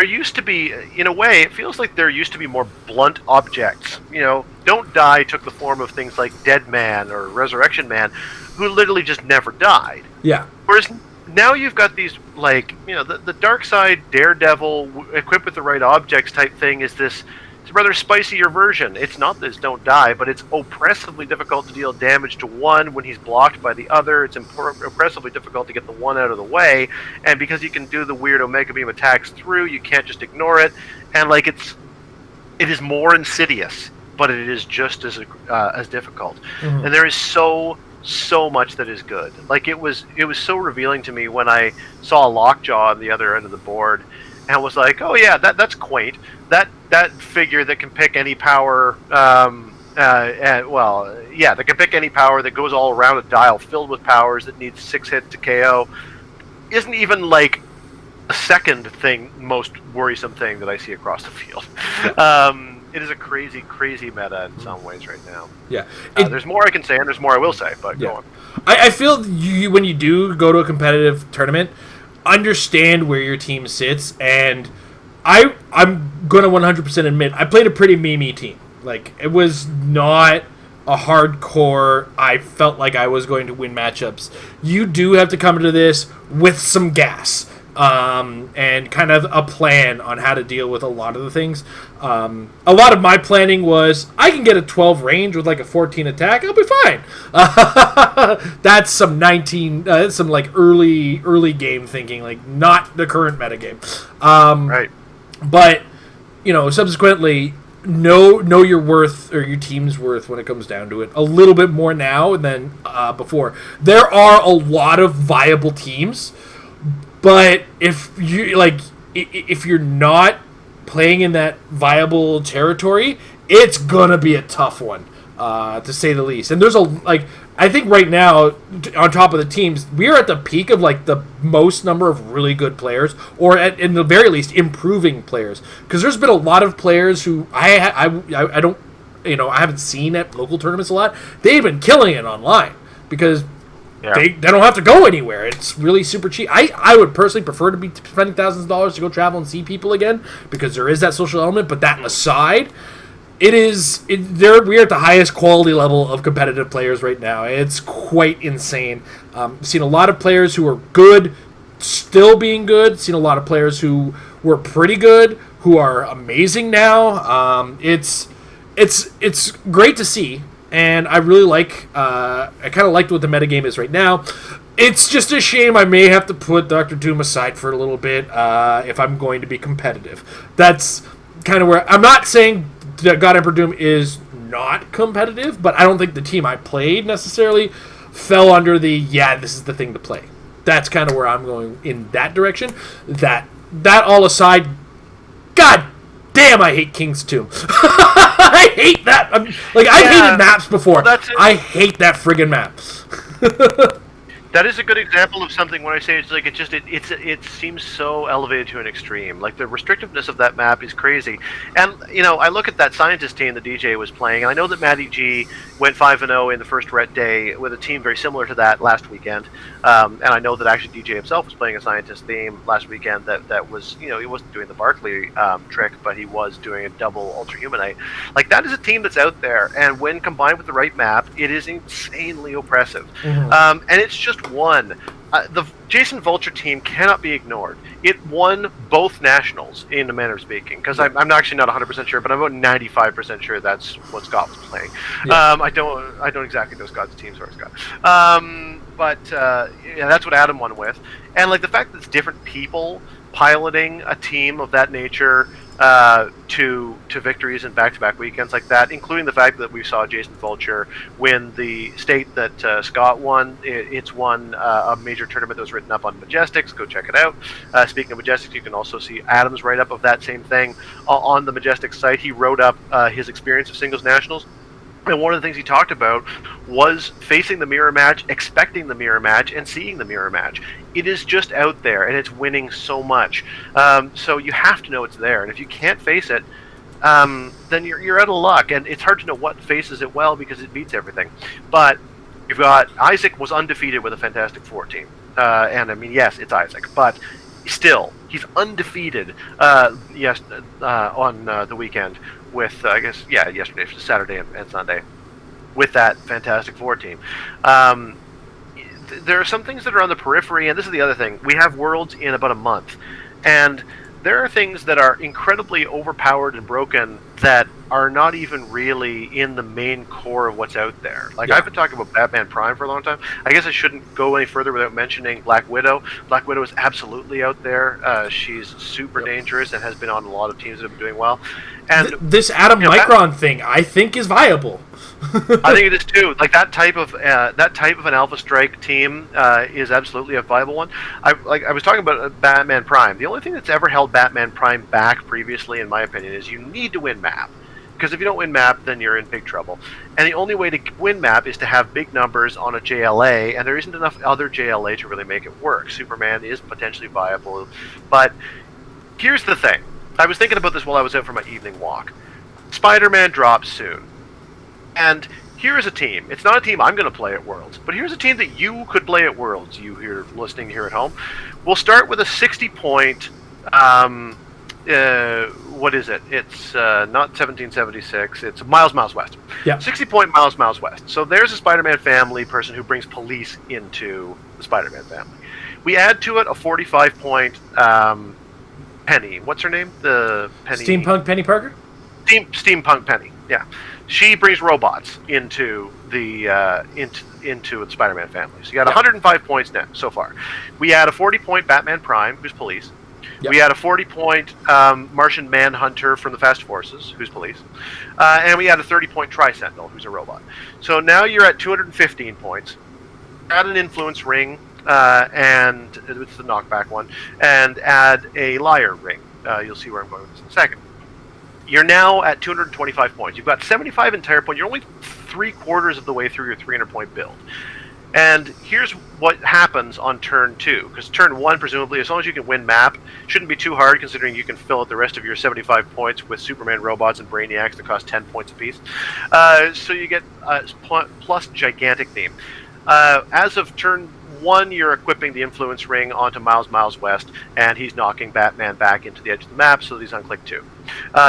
[SPEAKER 1] used to be, in a way, it feels like there used to be more blunt objects. Don't Die took the form of things like Dead Man or Resurrection Man, who literally just never died.
[SPEAKER 2] Yeah.
[SPEAKER 1] Whereas now you've got these, the dark side Daredevil equipped with the right objects type thing is this. It's a rather spicier version. It's not this Don't Die, but it's oppressively difficult to deal damage to one when he's blocked by the other. It's oppressively difficult to get the one out of the way, and because you can do the weird Omega Beam attacks through, you can't just ignore it. And it is more insidious, but it is just as difficult. And there is so much that is good. It was so revealing to me when I saw a Lockjaw on the other end of the board, and was like, oh yeah, that's quaint. That figure that can pick any power, that can pick any power that goes all around a dial filled with powers that needs 6 hits to KO, isn't even like a second thing, most worrisome thing that I see across the field. It is a crazy, crazy meta in some ways right now.
[SPEAKER 2] Yeah.
[SPEAKER 1] There's more I can say, and there's more I will say, but go on.
[SPEAKER 2] I feel when you do go to a competitive tournament, understand where your team sits, and I'm going to 100% admit, I played a pretty meme team. It was not a hardcore, I felt like I was going to win matchups. You do have to come into this with some gas. And kind of a plan on how to deal with a lot of the things. A lot of my planning was, I can get a 12 range with a 14 attack, I'll be fine. That's some early game thinking, not the current metagame.
[SPEAKER 1] Right.
[SPEAKER 2] But, subsequently, know your worth, or your team's worth when it comes down to it, a little bit more now than before. There are a lot of viable teams. But if you're not playing in that viable territory, it's gonna be a tough one, to say the least. And there's I think right now, on top of the teams, we are at the peak of the most number of really good players, or in the very least improving players. Because there's been a lot of players who I don't, I haven't seen at local tournaments a lot. They've been killing it online because. Yeah. They don't have to go anywhere. It's really super cheap. I would personally prefer to be spending thousands of dollars to go travel and see people again, because there is that social element. But that aside, we're at the highest quality level of competitive players right now. It's quite insane. I've seen a lot of players who are good still being good. Seen a lot of players who were pretty good who are amazing now. It's great to see. And I really I kind of liked what the metagame is right now. It's just a shame I may have to put Dr. Doom aside for a little bit if I'm going to be competitive. That's kind of where... I'm not saying that God Emperor Doom is not competitive, but I don't think the team I played necessarily fell under this is the thing to play. That's kind of where I'm going in that direction. That all aside, God damn, I hate King's Tomb. I hate that. I've hated maps before.
[SPEAKER 1] Well,
[SPEAKER 2] I hate that friggin' map.
[SPEAKER 1] That is a good example of something when I say it's like it seems so elevated to an extreme. Like the restrictiveness of that map is crazy. And I look at that scientist team that DJ was playing, and I know that Matty G went 5-0 in the first ret day with a team very similar to that last weekend. And I know that actually DJ himself was playing a scientist theme last weekend that was he wasn't doing the Barkley trick, but he was doing a double Ultra Humanite. Like that is a team that's out there, and when combined with the right map, it is insanely oppressive.
[SPEAKER 2] Mm-hmm.
[SPEAKER 1] And it's just one. The Jason Vulture team cannot be ignored. It won both nationals, in a manner of speaking, because I'm actually not 100% sure, but I'm about 95% sure that's what Scott was playing. Yeah. I don't exactly know Scott's team, sorry Scott. But that's what Adam won with, and like the fact that it's different people piloting a team of that nature to victories in back-to-back weekends like that, including the fact that we saw Jason Vulture win the state that Scott won. It's won a major tournament that was written up on Majestics. Go check it out. Speaking of Majestics, you can also see Adam's write-up of that same thing on the Majestics site. He wrote up his experience of singles nationals. And one of the things he talked about was facing the mirror match, expecting the mirror match, and seeing the mirror match. It is just out there, and it's winning so much. So you have to know it's there. And if you can't face it, then you're out of luck. And it's hard to know what faces it well because it beats everything. But you've got Isaac was undefeated with a Fantastic Four team. And I mean, yes, it's Isaac, but still, he's undefeated on the weekend. With yesterday, Saturday and Sunday, with that Fantastic Four team. There are some things that are on the periphery, and this is the other thing. We have Worlds in about a month, and there are things that are incredibly overpowered and broken that are not even really in the main core of what's out there. Like, I've been talking about Batman Prime for a long time. I guess I shouldn't go any further without mentioning Black Widow. Black Widow is absolutely out there. She's super dangerous and has been on a lot of teams that have been doing well. And
[SPEAKER 2] this Adam Micron thing, I think, is viable.
[SPEAKER 1] I think it is too. Like that type of an Alpha Strike team is absolutely a viable one. I was talking about Batman Prime. The only thing that's ever held Batman Prime back previously, in my opinion, is you need to win map. Because if you don't win map, then you're in big trouble. And the only way to win map is to have big numbers on a JLA, and there isn't enough other JLA to really make it work. Superman is potentially viable, but here's the thing. I was thinking about this while I was out for my evening walk. Spider-Man drops soon. And here's a team. It's not a team I'm going to play at Worlds, but here's a team that you could play at Worlds, you here listening here at home. We'll start with a 60-point... what is it? It's not 1776. It's Miles West.
[SPEAKER 2] Yeah.
[SPEAKER 1] 60-point Miles West. So there's a Spider-Man family person who brings police into the Spider-Man family. We add to it a 45-point Penny. What's her name? The Penny.
[SPEAKER 2] Steampunk Penny Parker.
[SPEAKER 1] Steampunk Penny. Yeah. She brings robots into the into the Spider-Man family. So you got 105 points now so far. We add a 40-point Batman Prime, who's police. Yep. We had a 40-point Martian Manhunter from the Fast Forces, who's police. And we had a 30-point Tri-Sentinel, who's a robot. So now you're at 215 points. Add an Influence Ring, and it's the knockback one, and add a Liar Ring. You'll see where I'm going with this in a second. You're now at 225 points. You've got 75 entire points. You're only 3/4 of the way through your 300-point build. And here's what happens on turn 2. Because turn 1, presumably, as long as you can win map, shouldn't be too hard considering you can fill out the rest of your 75 points with Superman robots and Brainiacs that cost 10 points apiece. So you get plus gigantic theme. As of turn 1, you're equipping the Influence Ring onto Miles West, and he's knocking Batman back into the edge of the map, so he's on click 2.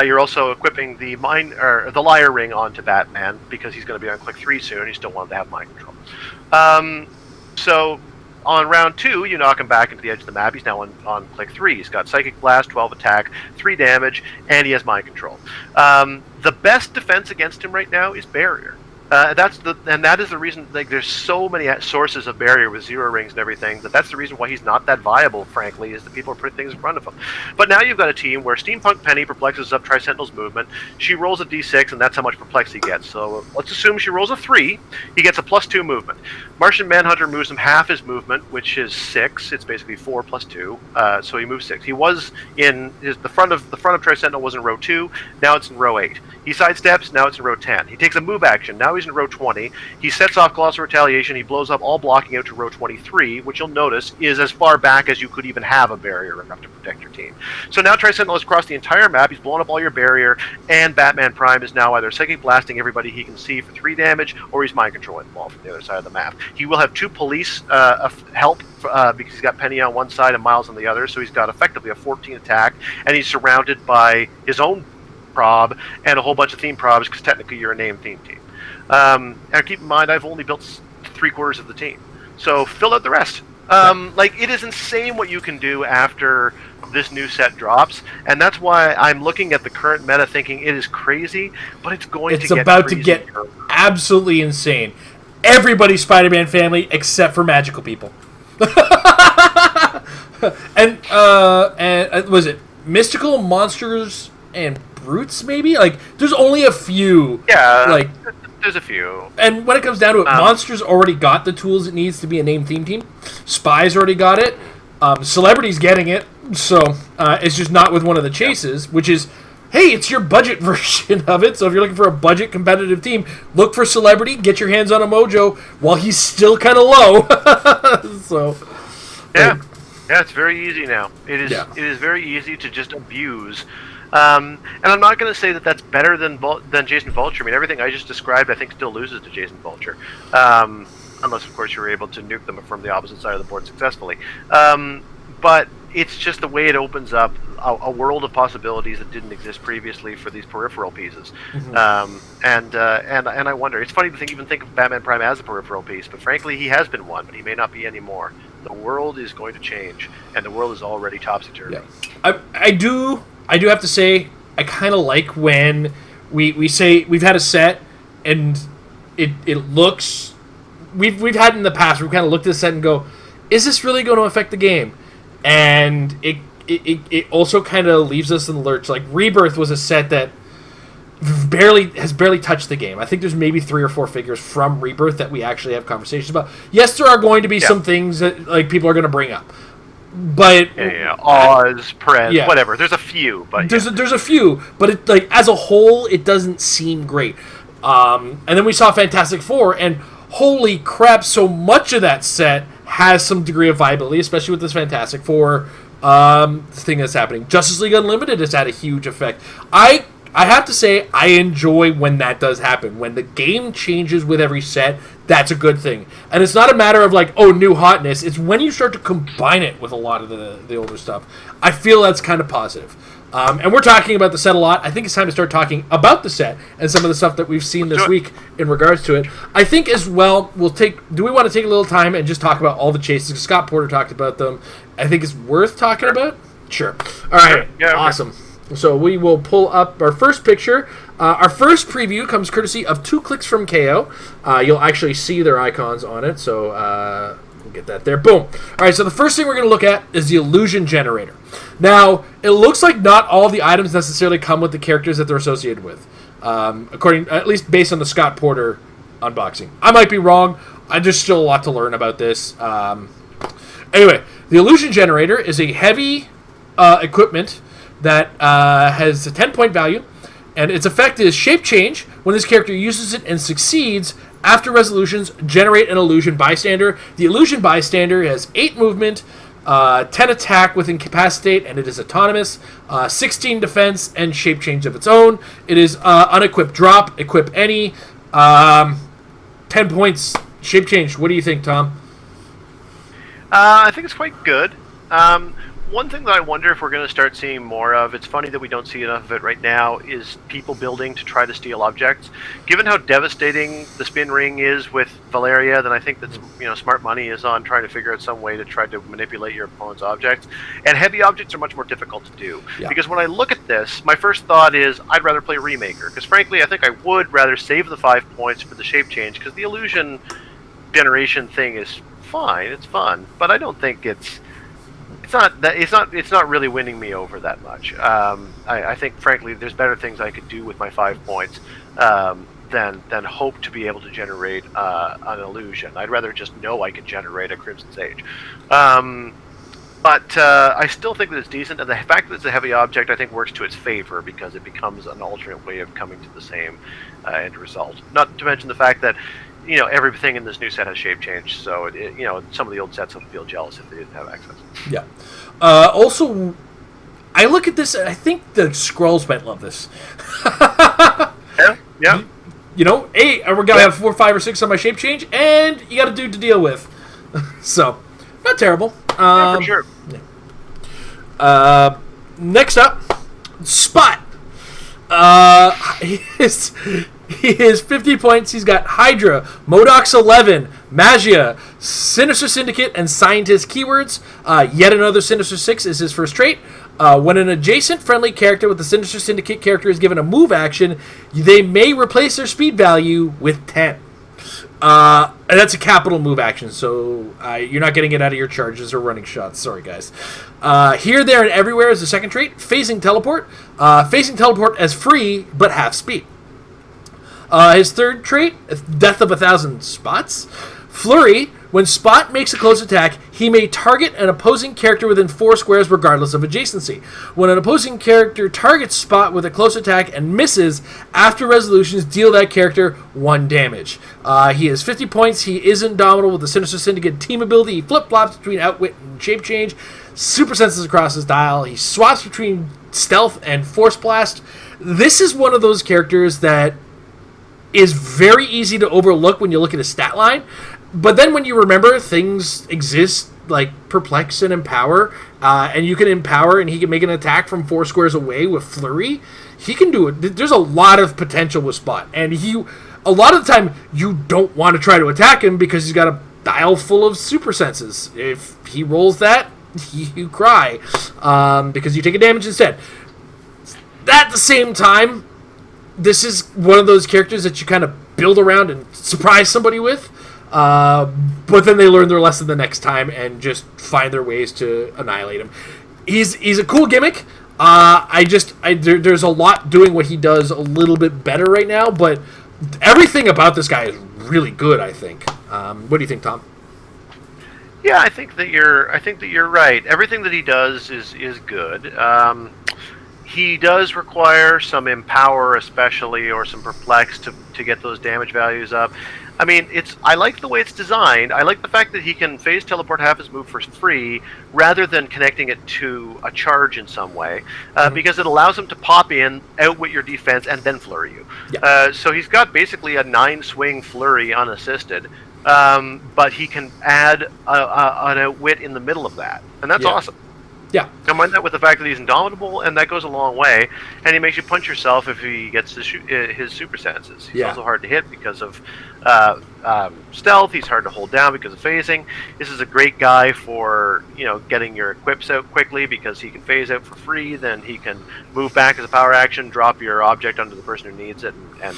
[SPEAKER 1] You're also equipping the Liar Ring onto Batman, because he's going to be on click 3 soon, and you still want him to have mind control. So on round 2, you knock him back into the edge of the map. He's now on click 3. He's got Psychic Blast, 12 attack, 3 damage, and he has mind control. The best defense against him right now is Barrier. That is the reason. Like, there's so many sources of barrier with zero rings and everything. That's the reason why he's not that viable. Frankly, is that people are putting things in front of him. But now you've got a team where Steampunk Penny perplexes up Tri-Sentinel's movement. She rolls a d6, and that's how much perplex he gets. So let's assume she rolls a 3. He gets a +2 movement. Martian Manhunter moves him half his movement, which is 6. It's basically 4 + 2. So he moves 6. He was in the front of Tri-Sentinel was in row 2. Now it's in row 8. He sidesteps. Now it's in row 10. He takes a move action. Now he's in row 20. He sets off Colossal Retaliation. He blows up all blocking out to row 23, which you'll notice is as far back as you could even have a barrier enough to protect your team. So now Tri-Sentinel has crossed the entire map. He's blown up all your barrier, and Batman Prime is now either Psychic Blasting everybody he can see for 3 damage, or he's Mind Controlling them all from the other side of the map. He will have 2 police help because he's got Penny on one side and Miles on the other, so he's got effectively a 14 attack, and he's surrounded by his own prob and a whole bunch of theme probs, because technically you're a named theme team. And keep in mind, I've only built 3/4 of the team, so fill out the rest. Like, it is insane what you can do after this new set drops, and that's why I'm looking at the current meta thinking it is crazy, but it's about to get
[SPEAKER 2] absolutely insane. Everybody's Spider-Man family except for magical people. and was it mystical monsters and brutes, maybe? Like, there's only a few.
[SPEAKER 1] Yeah,
[SPEAKER 2] like,
[SPEAKER 1] there's a few.
[SPEAKER 2] And when it comes down to it, Monsters already got the tools it needs to be a named theme team. Spy's already got it. Celebrity's getting it. So it's just not with one of the chases, which is, hey, it's your budget version of it. So if you're looking for a budget competitive team, look for Celebrity, get your hands on a Mojo while he's still kind of low. So
[SPEAKER 1] yeah, it's very easy now. It is very easy to just abuse. And I'm not going to say that that's better than Jason Vulture. I mean, everything I just described, I think, still loses to Jason Vulture. Unless, of course, you're able to nuke them from the opposite side of the board successfully. But it's just the way it opens up a world of possibilities that didn't exist previously for these peripheral pieces. Mm-hmm. And I wonder, it's funny to even think of Batman Prime as a peripheral piece, but frankly, he has been one, but he may not be anymore. The world is going to change, and the world is already topsy-turvy.
[SPEAKER 2] Yeah. I do have to say, I kind of like when we say we've had a set and it looks, we've had in the past, we've kind of looked at the set and go, is this really going to affect the game? And it also kind of leaves us in the lurch. Like, Rebirth was a set that has barely touched the game. I think there's maybe 3 or 4 figures from Rebirth that we actually have conversations about. Yes, there are going to be some things that, like, people are going to bring up. But
[SPEAKER 1] Oz, Perez, whatever. There's a few, but
[SPEAKER 2] there's a few, but it, like, as a whole, it doesn't seem great. And then we saw Fantastic Four, and holy crap, so much of that set has some degree of viability, especially with this Fantastic Four thing that's happening. Justice League Unlimited has had a huge effect. I have to say, I enjoy when that does happen. When the game changes with every set, that's a good thing. And it's not a matter of, like, oh, new hotness. It's when you start to combine it with a lot of the older stuff. I feel that's kind of positive. And we're talking about the set a lot. I think it's time to start talking about the set and some of the stuff that we've seen this week in regards to it. I think as well, do we want to take a little time and just talk about all the chases? Scott Porter talked about them. I think it's worth talking about. Sure. All right. Yeah, awesome. So we will pull up our first picture. Our first preview comes courtesy of 2 clicks from KO. You'll actually see their icons on it, so we'll get that there. Boom. All right, so the first thing we're going to look at is the Illusion Generator. Now, it looks like not all the items necessarily come with the characters that they're associated with, at least based on the Scott Porter unboxing. I might be wrong. There's still a lot to learn about this. Anyway, the Illusion Generator is a heavy equipment that has a 10-point value, and its effect is Shape Change. When this character uses it and succeeds, after resolutions, generate an Illusion Bystander. The Illusion Bystander has 8 movement, 10 attack with Incapacitate, and it is autonomous, 16 defense, and Shape Change of its own. It is unequipped drop, equip any, 10 points, Shape Change. What do you think, Tom?
[SPEAKER 1] I think it's quite good. One thing that I wonder if we're going to start seeing more of, it's funny that we don't see enough of it right now, is people building to try to steal objects. Given how devastating the spin ring is with Valeria, then I think that smart money is on trying to figure out some way to try to manipulate your opponent's objects. And heavy objects are much more difficult to do because when I look at this, my first thought is I'd rather play Remaker because frankly I think I would rather save the 5 points for the shape change because the illusion generation thing is fine, it's fun, but I don't think it's not really winning me over that much. I think frankly there's better things I could do with my 5 points. Than hope to be able to generate an illusion. I'd rather just know I can generate a Crimson Sage. But I still think that it's decent, and the fact that it's a heavy object I think works to its favor because it becomes an alternate way of coming to the same end result. Not to mention the fact that everything in this new set has shape change, so some of the old sets would feel jealous if they didn't have access.
[SPEAKER 2] Yeah. Also, I look at this and I think the Skrulls might love this.
[SPEAKER 1] Yeah.
[SPEAKER 2] Hey, we're going to have 4, 5, or 6 on my shape change, and you got a dude to deal with. So, not terrible.
[SPEAKER 1] For sure.
[SPEAKER 2] Yeah. Next up, Spot. He is 50 points. He's got Hydra, Modox 11, Magia, Sinister Syndicate, and Scientist keywords. Yet another Sinister 6 is his first trait. When an adjacent friendly character with the Sinister Syndicate character is given a move action, they may replace their speed value with 10. And that's a capital move action, so you're not getting it out of your charges or running shots. Sorry, guys. Here, there, and everywhere is the second trait, Phasing Teleport. Phasing Teleport as free, but half speed. His third trait, Death of 1,000 Spots. Flurry. When Spot makes a close attack, he may target an opposing character within 4 squares regardless of adjacency. When an opposing character targets Spot with a close attack and misses, after resolutions, deal that character 1 damage. He has 50 points. He is indomitable with the Sinister Syndicate team ability. He flip-flops between Outwit and Shape Change. Super senses across his dial. He swaps between Stealth and Force Blast. This is one of those characters that is very easy to overlook when you look at his stat line. But then when you remember things exist like Perplex and Empower, and you can Empower and he can make an attack from 4 squares away with Flurry, he can do it. There's a lot of potential with Spot. And a lot of the time, you don't want to try to attack him because he's got a dial full of super senses. If he rolls that, you cry because you take a damage instead. At the same time, this is one of those characters that you kind of build around and surprise somebody with. But then they learn their lesson the next time and just find their ways to annihilate him. He's a cool gimmick. There's a lot doing what he does a little bit better right now, but everything about this guy is really good, I think. What do you think, Tom?
[SPEAKER 1] Yeah, I think that you're right. Everything that he does is good. He does require some Empower, especially, or some Perplex to get those damage values up. I mean, I like the way it's designed. I like the fact that he can phase teleport half his move for free rather than connecting it to a charge in some way, because it allows him to pop in, outwit your defense, and then flurry you. Yeah. So he's got basically a 9-swing flurry unassisted, but he can add an outwit in the middle of that, and that's awesome.
[SPEAKER 2] Yeah.
[SPEAKER 1] Combine that with the fact that he's indomitable, and that goes a long way. And he makes you punch yourself if he gets his super senses. He's also hard to hit because of stealth. He's hard to hold down because of phasing. This is a great guy for getting your equips out quickly because he can phase out for free. Then he can move back as a power action, drop your object onto the person who needs it, and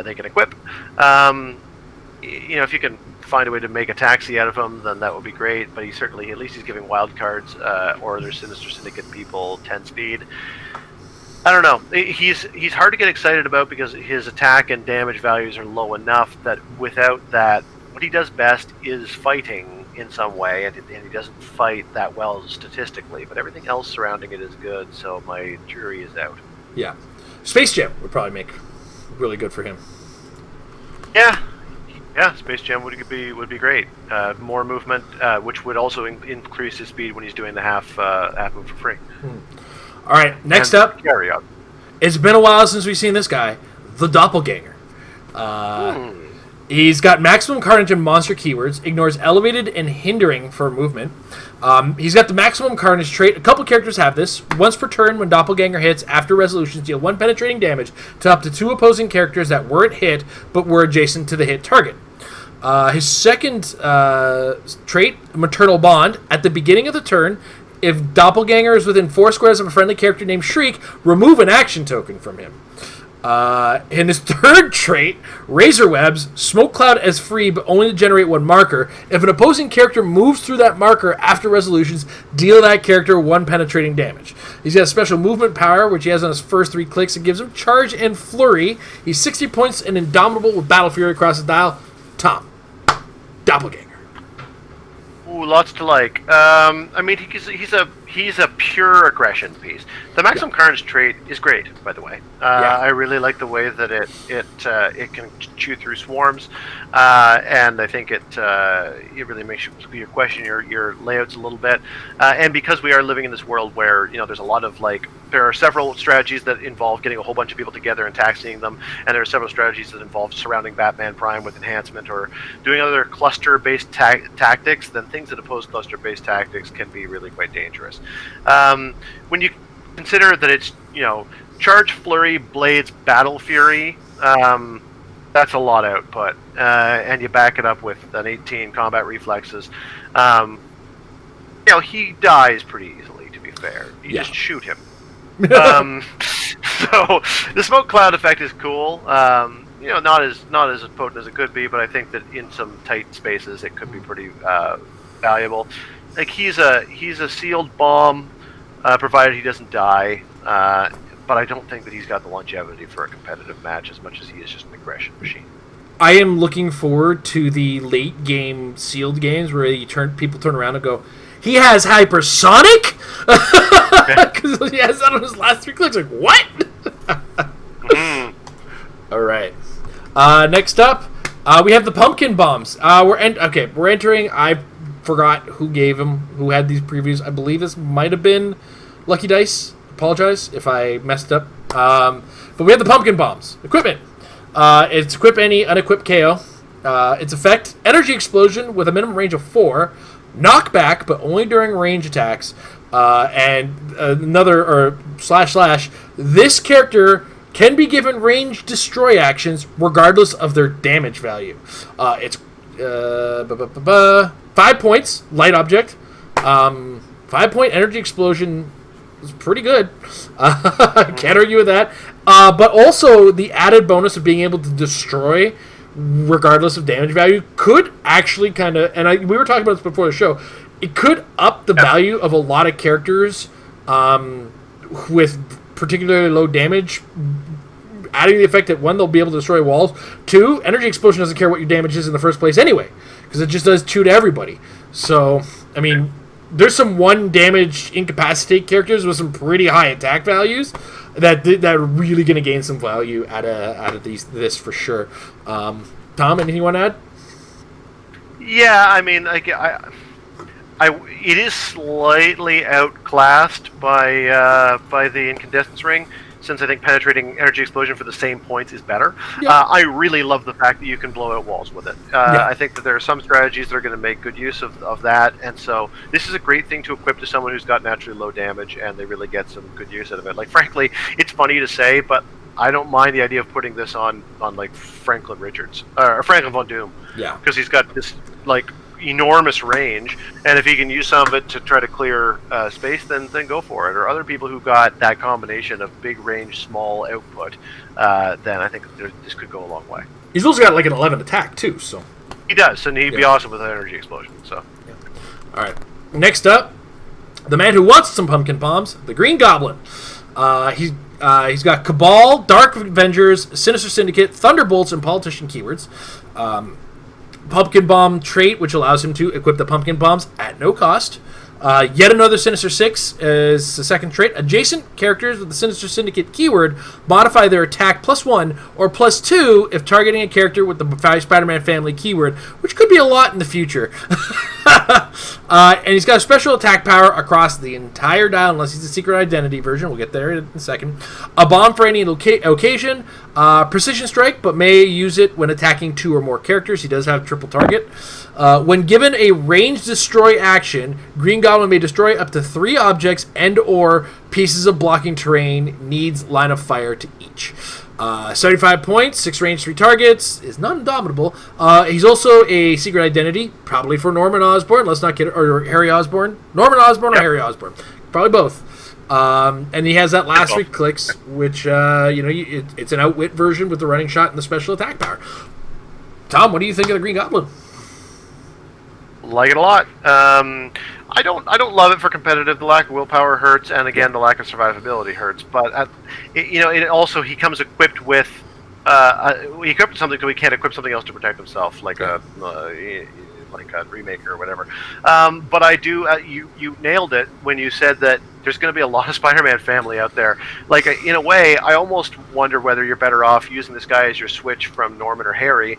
[SPEAKER 1] they can equip. If you can find a way to make a taxi out of him, then that would be great. But at least he's giving wild cards or there's Sinister Syndicate people 10 speed. I don't know. He's hard to get excited about because his attack and damage values are low enough that without that, what he does best is fighting in some way, and he doesn't fight that well statistically. But everything else surrounding it is good. So my jury is out.
[SPEAKER 2] Yeah, Space Jam would probably make really good for him.
[SPEAKER 1] Yeah, Space Jam would be great. More movement, which would also increase his speed when he's doing the half move for free.
[SPEAKER 2] All right, next up.
[SPEAKER 1] Carry on.
[SPEAKER 2] It's been a while since we've seen this guy, the Doppelganger. He's got maximum Carnage and monster keywords, ignores elevated and hindering for movement. He's got the maximum Carnage trait. A couple characters have this. Once per turn, when Doppelganger hits, after resolutions, deal 1 penetrating damage to up to 2 opposing characters that weren't hit but were adjacent to the hit target. His second trait, Maternal Bond. At the beginning of the turn, if Doppelganger is within 4 squares of a friendly character named Shriek, remove an action token from him. In his third trait, Razor Webs, Smoke Cloud as free but only to generate 1 marker. If an opposing character moves through that marker after resolutions, deal that character 1 penetrating damage. He's got a special movement power, which he has on his first 3 clicks. It gives him Charge and Flurry. He's 60 points and Indomitable with Battle Fury across his dial. Tom, Doppelganger.
[SPEAKER 1] Ooh, lots to like. I mean, he's a pure aggression piece. The Maximum Carnage trait is great, by the way. I really like the way that it can chew through swarms, and I think it really makes you question your layouts a little bit. And because we are living in this world where there's a lot of there are several strategies that involve getting a whole bunch of people together and taxiing them, and there are several strategies that involve surrounding Batman Prime with enhancement or doing other cluster-based tactics. Then things that oppose cluster-based tactics can be really quite dangerous. When you consider that it's Charge, Flurry, Blades, Battle Fury, that's a lot of output, and you back it up with an 18 combat reflexes. He dies pretty easily. To be fair, you just shoot him. So the Smoke Cloud effect is cool. Not as potent as it could be, but I think that in some tight spaces it could be pretty valuable. He's a sealed bomb, provided he doesn't die. But I don't think that he's got the longevity for a competitive match as much as he is just an aggression machine.
[SPEAKER 2] I am looking forward to the late game sealed games where people turn around and go, he has hypersonic? Because he has that on his last 3 clicks. Like, what? All right. Next up, we have the pumpkin bombs. We're entering. I forgot who gave them, who had these previews. I believe this might have been Lucky Dice. Apologize if I messed up. But we have the pumpkin bombs. Equipment. It's equip any, unequip KO. Its effect, energy explosion with a minimum range of 4. Knockback, but only during range attacks. And another, // this character can be given range destroy actions regardless of their damage value. It's 5 points, light object. 5-point energy explosion is pretty good. Can't argue with that. But also the added bonus of being able to destroy regardless of damage value could actually kind of, and we were talking about this before the show, it could up the value of a lot of characters with particularly low damage, adding the effect that 1, they'll be able to destroy walls. 2, energy explosion doesn't care what your damage is in the first place anyway, because it just does 2 to everybody. So, I mean, there's some 1 damage incapacitate characters with some pretty high attack values that are really going to gain some value out of this for sure. Tom, anything you want to add?
[SPEAKER 1] Yeah, I mean, it is slightly outclassed by the incandescence ring, since I think penetrating energy explosion for the same points is better. Yeah. I really love the fact that you can blow out walls with it. I think that there are some strategies that are going to make good use of that, and so this is a great thing to equip to someone who's got naturally low damage, and they really get some good use out of it. Frankly, it's funny to say, but I don't mind the idea of putting this on Franklin Richards or Franklin Von Doom.
[SPEAKER 2] Yeah,
[SPEAKER 1] because he's got this enormous range, and if he can use some of it to try to clear space, then go for it. Or other people who got that combination of big range, small output, then I think this could go a long way.
[SPEAKER 2] He's also got an 11 attack too, so
[SPEAKER 1] he does, and he'd be awesome with an energy explosion. So,
[SPEAKER 2] all right. Next up, the man who wants some pumpkin bombs, the Green Goblin. He's got Cabal, Dark Avengers, Sinister Syndicate, Thunderbolts, and Politician keywords. Pumpkin Bomb trait, which allows him to equip the Pumpkin Bombs at no cost. Yet another Sinister 6 is the second trait. Adjacent characters with the Sinister Syndicate keyword modify their attack +1 or +2 if targeting a character with the Spider-Man family keyword, which could be a lot in the future. And he's got a special attack power across the entire dial, unless he's a secret identity version. We'll get there in a second. A bomb for any occasion. Precision strike, but may use it when attacking 2 or more characters. He does have triple target. When given a ranged destroy action, Green Goblin may destroy up to 3 objects and or pieces of blocking terrain. Needs line of fire to each. 75 points, 6 range, 3 targets, is not indomitable. He's also a secret identity, probably for Norman Osborn, let's not kid, or Harry Osborn. Norman Osborn or Harry Osborn. Probably both. And he has that last Heroclix, which, it's an outwit version with the running shot and the special attack power. Tom, what do you think of the Green Goblin?
[SPEAKER 1] Like it a lot. I don't love it for competitive. The lack of willpower hurts, and again, the lack of survivability hurts. But it also he comes equipped with he equipped something so he can't equip something else to protect himself, like a remake or whatever. But I do. You nailed it when you said that there's going to be a lot of Spider-Man family out there. Like in a way, I almost wonder whether you're better off using this guy as your switch from Norman or Harry,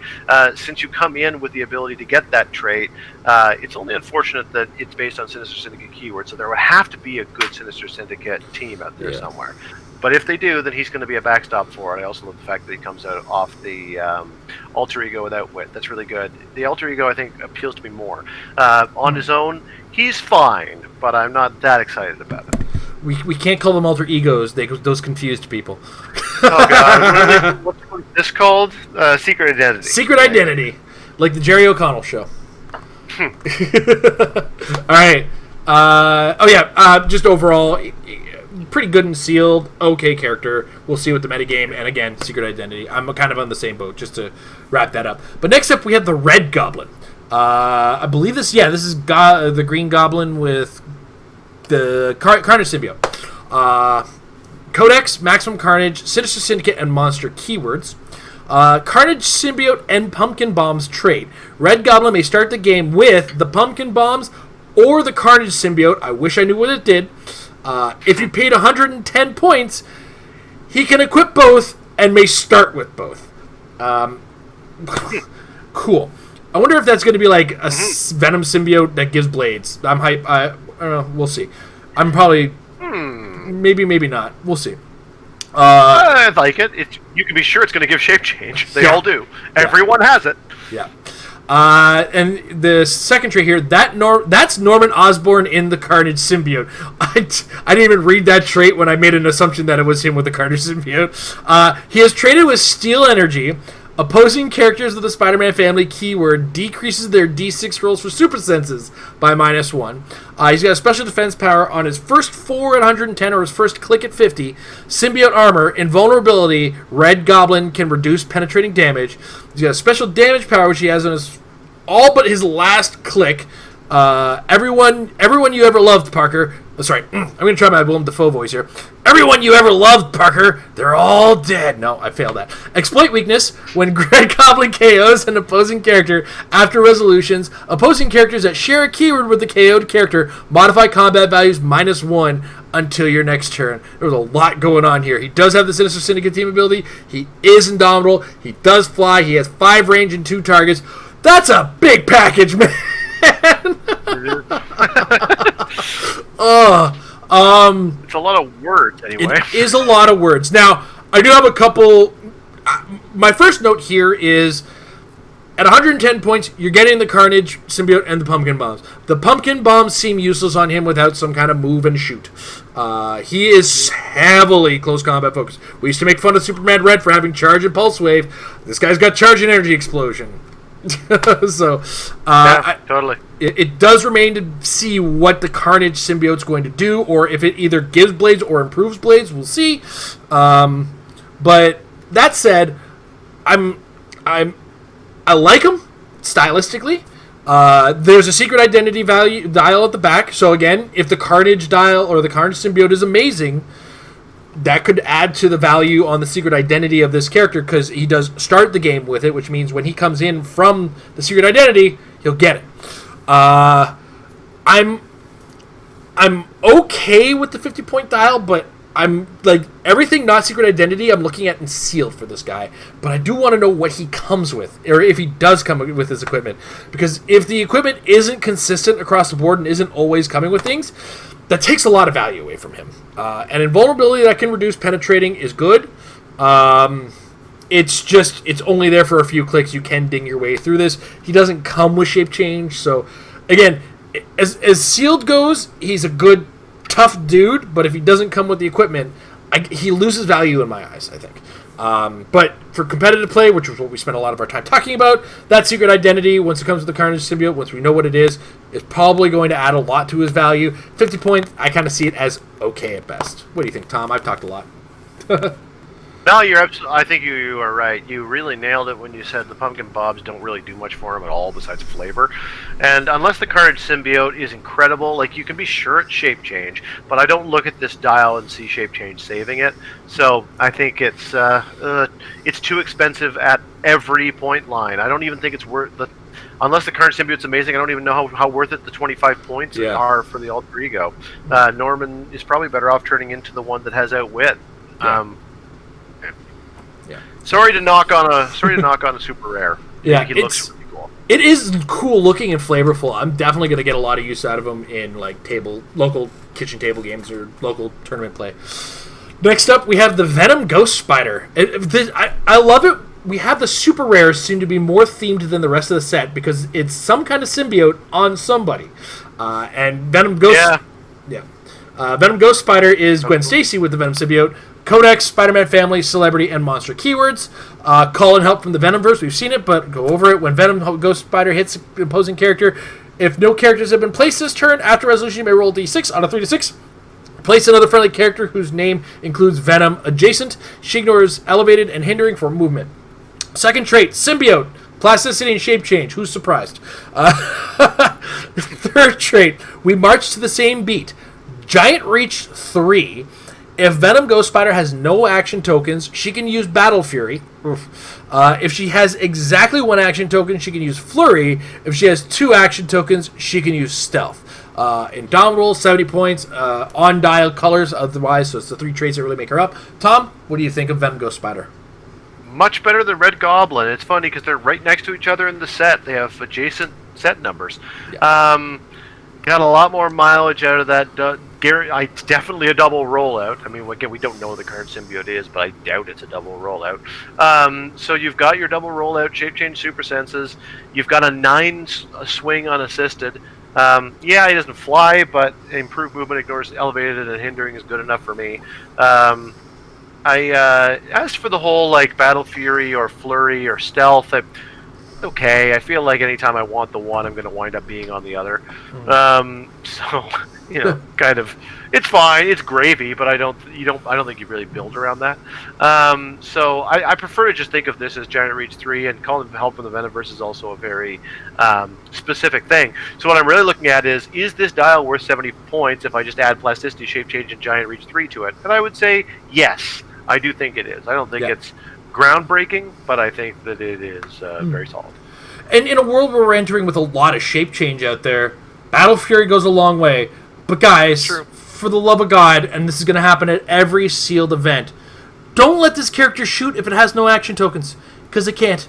[SPEAKER 1] since you come in with the ability to get that trait. It's only unfortunate that it's based on Sinister Syndicate keywords, so there would have to be a good Sinister Syndicate team out there somewhere. But if they do, then he's going to be a backstop for it. I also love the fact that he comes out off the alter ego without wit. That's really good. The alter ego, I think, appeals to me more. On his own, he's fine, but I'm not that excited about it.
[SPEAKER 2] We can't call them alter egos. Those confused people.
[SPEAKER 1] Oh, God. What's this called? Secret Identity.
[SPEAKER 2] Secret Identity. Like the Jerry O'Connell show. All right. Just overall, pretty good and sealed. Okay character. We'll see with the metagame. And again, Secret Identity. I'm kind of on the same boat, just to wrap that up. But next up, we have the Red Goblin. I believe this is the Green Goblin with the Carnage symbiote. Codex, Maximum Carnage, Sinister Syndicate, and Monster keywords. Carnage symbiote and Pumpkin Bombs trait. Red Goblin may start the game with the Pumpkin Bombs or the Carnage symbiote. I wish I knew what it did. If you paid 110 points, he can equip both and may start with both. Cool. I wonder if that's going to be like a Venom symbiote that gives blades. I'm hype. I don't know. We'll see. I'm probably... Maybe not. We'll see.
[SPEAKER 1] I like it. You can be sure it's going to give shape change. They all do. Everyone has it.
[SPEAKER 2] Yeah. And the second trait here, that's Norman Osborn in the Carnage symbiote. I didn't even read that trait when I made an assumption that it was him with the Carnage symbiote. He is traded with Steel Energy. Opposing characters of the Spider-Man family keyword decreases their D6 rolls for super senses by -1. He's got a special defense power on his first 4 at 110 or his first click at 50. Symbiote armor, invulnerability, Red Goblin can reduce penetrating damage. He's got a special damage power which he has on his all but his last click. Everyone you ever loved, Parker. Sorry, I'm going to try my Willem Dafoe voice here. Everyone you ever loved, Parker, they're all dead. No, I failed that. Exploit weakness. When Red Goblin KOs an opposing character after resolutions, opposing characters that share a keyword with the KO'd character modify combat values -1 until your next turn. There's a lot going on here. He does have the Sinister Syndicate team ability. He is indomitable. He does fly. He has 5 range and 2 targets. That's a big package, man.
[SPEAKER 1] It's a lot of words, anyway.
[SPEAKER 2] It is a lot of words. Now, I do have a couple... my first note here is, at 110 points, you're getting the Carnage symbiote and the Pumpkin Bombs. The Pumpkin Bombs seem useless on him without some kind of move and shoot. He is heavily close combat focused. We used to make fun of Superman Red for having Charge and Pulse Wave. This guy's got Charge and Energy Explosion. So,
[SPEAKER 1] totally.
[SPEAKER 2] It does remain to see what the Carnage symbiote's going to do, or if it either gives blades or improves blades. We'll see. But that said, I like him stylistically. There's a secret identity value dial at the back. So again, if the Carnage dial or the Carnage symbiote is amazing, that could add to the value on the secret identity of this character, because he does start the game with it, which means when he comes in from the secret identity, he'll get it. I'm okay with the 50-point dial, but I'm like everything not secret identity I'm looking at in sealed for this guy, but I do want to know what he comes with, or if he does come with his equipment, because if the equipment isn't consistent across the board and isn't always coming with things, that takes a lot of value away from him. And invulnerability that can reduce penetrating is good. It's only there for a few clicks. You can ding your way through this. He doesn't come with shape change, so again, as sealed goes, he's a good tough dude, but if he doesn't come with the equipment, he loses value in my eyes, I think. But for competitive play, which is what we spent a lot of our time talking about, that secret identity, once it comes with the Carnage symbiote, once we know what it is probably going to add a lot to his value. 50 points, I kind of see it as okay at best. What do you think, Tom? I've talked a lot.
[SPEAKER 1] No, you're absolutely. I think you are right. You really nailed it when you said the pumpkin bobs don't really do much for him at all besides flavor. And unless the Carnage symbiote is incredible, like you can be sure it's shape change, but I don't look at this dial and see shape change saving it. So I think it's too expensive at every point line. I don't even think it's worth the. Unless the Carnage symbiote's amazing, I don't even know how worth it the 25 points are for the alter ego. Norman is probably better off turning into the one that has outwit.
[SPEAKER 2] Yeah.
[SPEAKER 1] Sorry to knock on a super rare.
[SPEAKER 2] Yeah,
[SPEAKER 1] he looks really cool.
[SPEAKER 2] It is cool looking and flavorful. I'm definitely going to get a lot of use out of him in like local kitchen table games or local tournament play. Next up, we have the Venom Ghost Spider. I love it. We have the super rares seem to be more themed than the rest of the set because it's some kind of symbiote on somebody. And Venom Ghost, Venom Ghost Spider is Gwen Stacy with the Venom symbiote. Codex, Spider-Man family, celebrity, and monster keywords. Call and help from the Venomverse. We've seen it, but go over it. When Venom Ghost Spider hits an opposing character, if no characters have been placed this turn, after resolution you may roll d6 on a 3 to 6. Place another friendly character whose name includes Venom adjacent. She ignores elevated and hindering for movement. Second trait, symbiote. Plasticity and shape change. Who's surprised? Third trait, we march to the same beat. Giant Reach 3. If Venom Ghost Spider has no action tokens, she can use Battle Fury. If she has exactly one action token, she can use Flurry. If she has 2 action tokens, she can use Stealth. Indomitable, 70 points. On dial colors otherwise, so it's the 3 traits that really make her up. Tom, what do you think of Venom Ghost Spider?
[SPEAKER 1] Much better than Red Goblin. It's funny because they're right next to each other in the set. They have adjacent set numbers. Yeah. Got a lot more mileage out of that. It's definitely a double rollout. I mean, again, we don't know what the current symbiote is, but I doubt it's a double rollout. So you've got your double rollout, shape change super senses. You've got a 9 swing unassisted. He doesn't fly, but improved movement, ignores elevated, and hindering is good enough for me. As for the whole like Battle Fury or Flurry or Stealth, I feel like anytime I want the one, I'm going to wind up being on the other. Kind of, it's fine. It's gravy, but I don't think you really build around that. So I prefer to just think of this as Giant Reach 3, and calling help from the Venomverse is also a very specific thing. So what I'm really looking at is this dial worth 70 points if I just add Plasticity, Shape Change, and Giant Reach 3 to it? And I would say yes, I do think it is. I don't think it's groundbreaking, but I think that it is very solid.
[SPEAKER 2] And in a world where we're entering with a lot of shape change out there, Battle Fury goes a long way. But guys, for the love of God, and this is going to happen at every sealed event, don't let this character shoot if it has no action tokens, because it can't.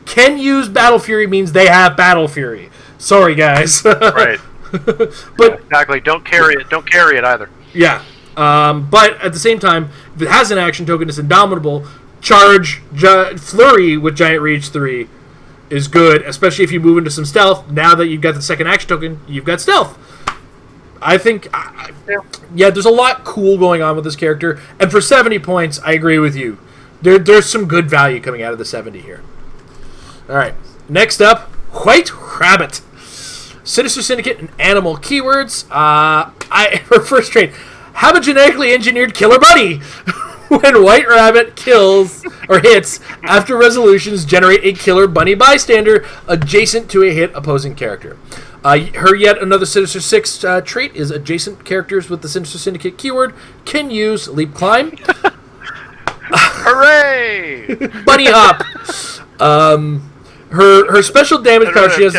[SPEAKER 2] Can use Battle Fury means they have Battle Fury. Sorry, guys.
[SPEAKER 1] Right. But exactly. Don't carry it either.
[SPEAKER 2] Yeah. But at the same time, if it has an action token, it's Indomitable. Charge Flurry with Giant Reach 3 is good, especially if you move into some Stealth. Now that you've got the second action token, you've got Stealth. I think, there's a lot cool going on with this character. And for 70 points, I agree with you. There's some good value coming out of the 70 here. All right. Next up, White Rabbit. Sinister Syndicate and animal keywords. Her first trait, have a genetically engineered killer bunny. When White Rabbit kills or hits, after resolutions, generate a killer bunny bystander adjacent to a hit opposing character. Her yet another Sinister 6 trait is adjacent characters with the Sinister Syndicate keyword can use Leap Climb.
[SPEAKER 1] Hooray!
[SPEAKER 2] Bunny Hop. Her special damage power, she has...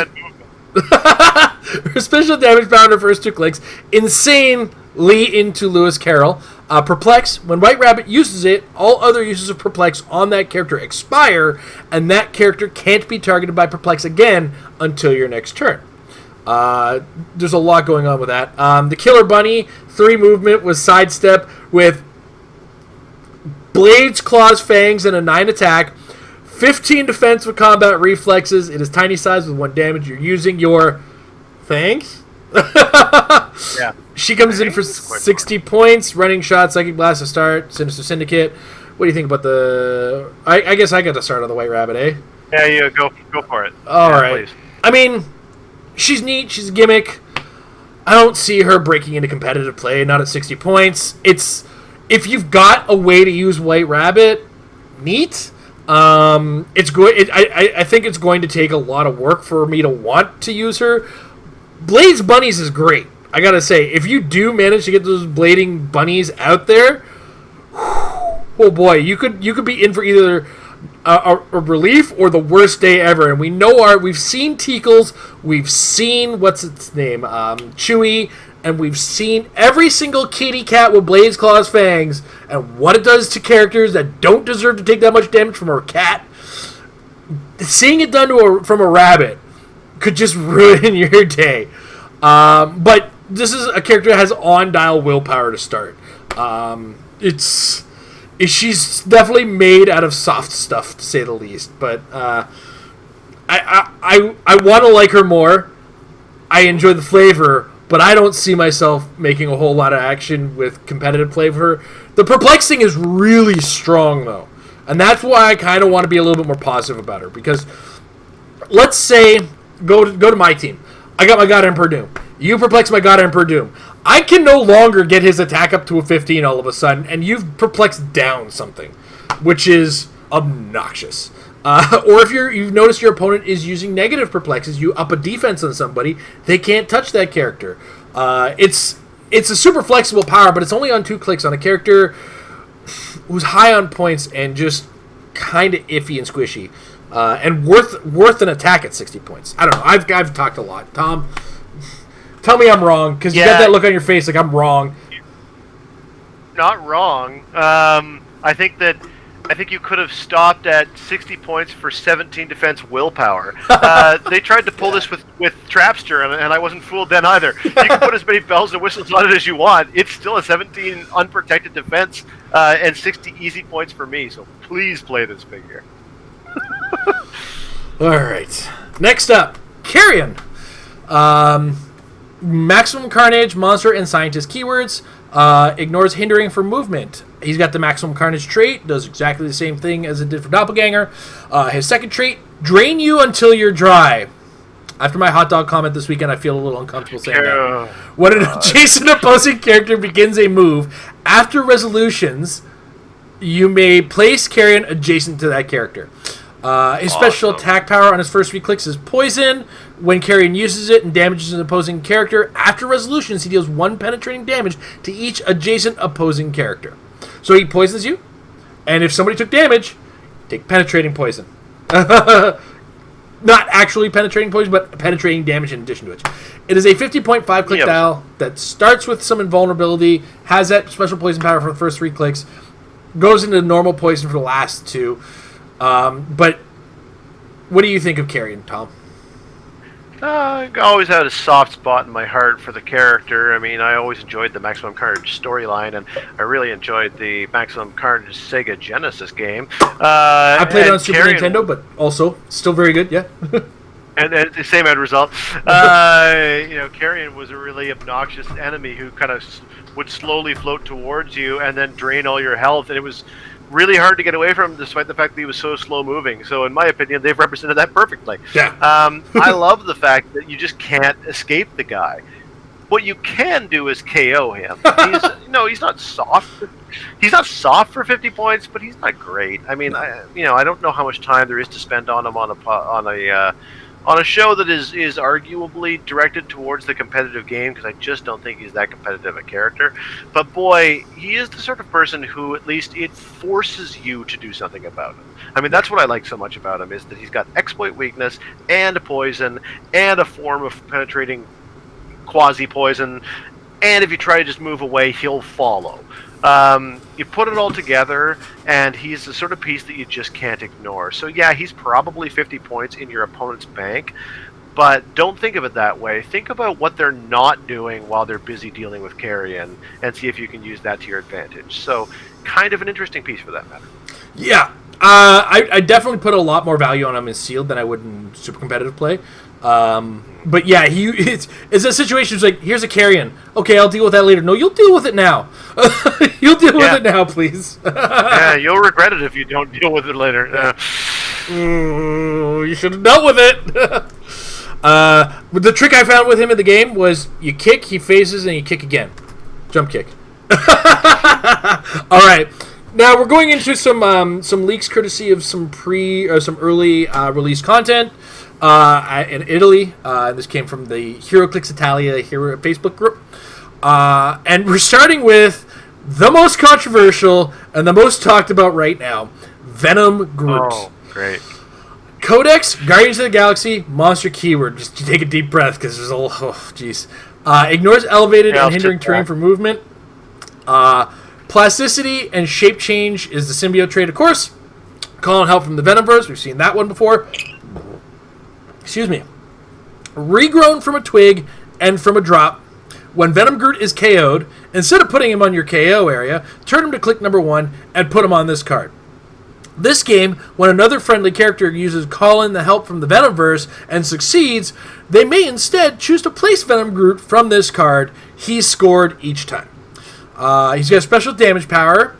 [SPEAKER 2] her special damage power on her first 2 clicks. Insane Lee into Lewis Carroll. Perplex, when White Rabbit uses it, all other uses of Perplex on that character expire, and that character can't be targeted by Perplex again until your next turn. There's a lot going on with that. The Killer Bunny, 3 movement with Sidestep with Blades, Claws, Fangs, and a 9 attack. 15 defense with combat reflexes. It is tiny size with 1 damage. You're using your Fangs?
[SPEAKER 1] Yeah.
[SPEAKER 2] She comes in for 60 points. Running Shot, Psychic Blast to start. Sinister Syndicate. What do you think about the... I guess I got to start on the White Rabbit, eh?
[SPEAKER 1] Yeah, you go for it.
[SPEAKER 2] All right. Please. I mean, she's neat. She's a gimmick. I don't see her breaking into competitive play. Not at 60 points. If you've got a way to use White Rabbit, neat. It's good. I think it's going to take a lot of work for me to want to use her. Blades Bunnies is great. I gotta say, if you do manage to get those blading bunnies out there, oh boy, you could be in for either a relief or the worst day ever. And we've seen Teakles, we've seen what's its name, Chewy, and we've seen every single kitty cat with Blades, Claws, Fangs, and what it does to characters that don't deserve to take that much damage from a cat. Seeing it done from a rabbit could just ruin your day. But this is a character that has on-dial willpower to start. She's definitely made out of soft stuff, to say the least. But I want to like her more. I enjoy the flavor, but I don't see myself making a whole lot of action with competitive play for her. The Perplexing is really strong, though. And that's why I kind of want to be a little bit more positive about her. Because, let's say, go to my team. I got my God Emperor Doom. You perplex my God Emperor Doom. I can no longer get his attack up to a 15 all of a sudden, and you've perplexed down something, which is obnoxious. Or if you've noticed your opponent is using negative perplexes, you up a defense on somebody, they can't touch that character. It's a super flexible power, but it's only on 2 clicks on a character who's high on points and just kind of iffy and squishy. And worth an attack at 60 points. I don't know. I've talked a lot. Tom, tell me I'm wrong, because you got that look on your face like I'm wrong.
[SPEAKER 1] Not wrong. I think you could have stopped at 60 points for 17 defense willpower. They tried to pull this with Trapster, and I wasn't fooled then either. You can put as many bells and whistles on it as you want. It's still a 17 unprotected defense and 60 easy points for me, so please play this figure.
[SPEAKER 2] Alright. Next up, Carrion. Maximum Carnage, Monster, and Scientist keywords. Ignores hindering for movement. He's got the Maximum Carnage trait. Does exactly the same thing as it did for Doppelganger. His second trait, Drain you until you're dry. After my hot dog comment this weekend, I feel a little uncomfortable saying that. When an adjacent opposing character begins a move, after resolutions, you may place Carrion adjacent to that character. His special attack power on his first 3 clicks is Poison. When Carrion uses it and damages an opposing character, after resolutions, he deals 1 penetrating damage to each adjacent opposing character. So he poisons you, and if somebody took damage, take penetrating poison. Not actually penetrating poison, but penetrating damage in addition to it. It is a 50.5 click dial that starts with some invulnerability, has that special poison power for the first 3 clicks, goes into normal poison for the last 2. But what do you think of Carrion, Tom?
[SPEAKER 1] I always had a soft spot in my heart for the character. I mean, I always enjoyed the Maximum Carnage storyline, and I really enjoyed the Maximum Carnage Sega Genesis game.
[SPEAKER 2] I played it on Super Nintendo, but also still very good, yeah.
[SPEAKER 1] and the same end result. Carrion was a really obnoxious enemy who kind of would slowly float towards you and then drain all your health, and it was really hard to get away from him, despite the fact that he was so slow moving. So in my opinion, they've represented that perfectly.
[SPEAKER 2] Yeah.
[SPEAKER 1] I love the fact that you just can't escape the guy. What you can do is KO him. He's not soft. He's not soft for 50 points, but he's not great. I mean, I don't know how much time there is to spend on him on a show that is arguably directed towards the competitive game, because I just don't think he's that competitive a character. But boy, he is the sort of person who at least it forces you to do something about him. I mean, that's what I like so much about him, is that he's got exploit weakness and poison and a form of penetrating quasi-poison and if you try to just move away, he'll follow. You put it all together, and he's the sort of piece that you just can't ignore. So yeah, he's probably 50 points in your opponent's bank, but don't think of it that way. Think about what they're not doing while they're busy dealing with carrion, and see if you can use that to your advantage. So kind of an interesting piece for that matter.
[SPEAKER 2] Yeah. I definitely put a lot more value on him in sealed than I would in super competitive play. But yeah, it's a situation. It's like, here's a carrion. Okay, I'll deal with that later. No, you'll deal with it now. You'll deal with it now, please.
[SPEAKER 1] Yeah, you'll regret it if you don't deal with it later.
[SPEAKER 2] You should have dealt with it. But the trick I found with him in the game was you kick, he phases, and you kick again. Jump kick. All right. Now we're going into some leaks courtesy of some early release content in Italy. This came from the Heroclix Italia Facebook group, and we're starting with the most controversial and the most talked about right now: Venom Groot.
[SPEAKER 1] Oh, great!
[SPEAKER 2] Codex, Guardians of the Galaxy, monster keyword. Just take a deep breath because there's a little. Oh, jeez. Ignores elevated and hindering terrain for movement. Plasticity and shape change is the symbiote trait, of course. Calling help from the Venomverse. We've seen that one before. Excuse me. Regrown from a twig and from a drop. When Venom Groot is KO'd, instead of putting him on your KO area, turn him to click number 1 and put him on this card. This game, when another friendly character uses Call in the help from the Venomverse and succeeds, they may instead choose to place Venom Groot from this card. He's scored each time. He's got special damage power,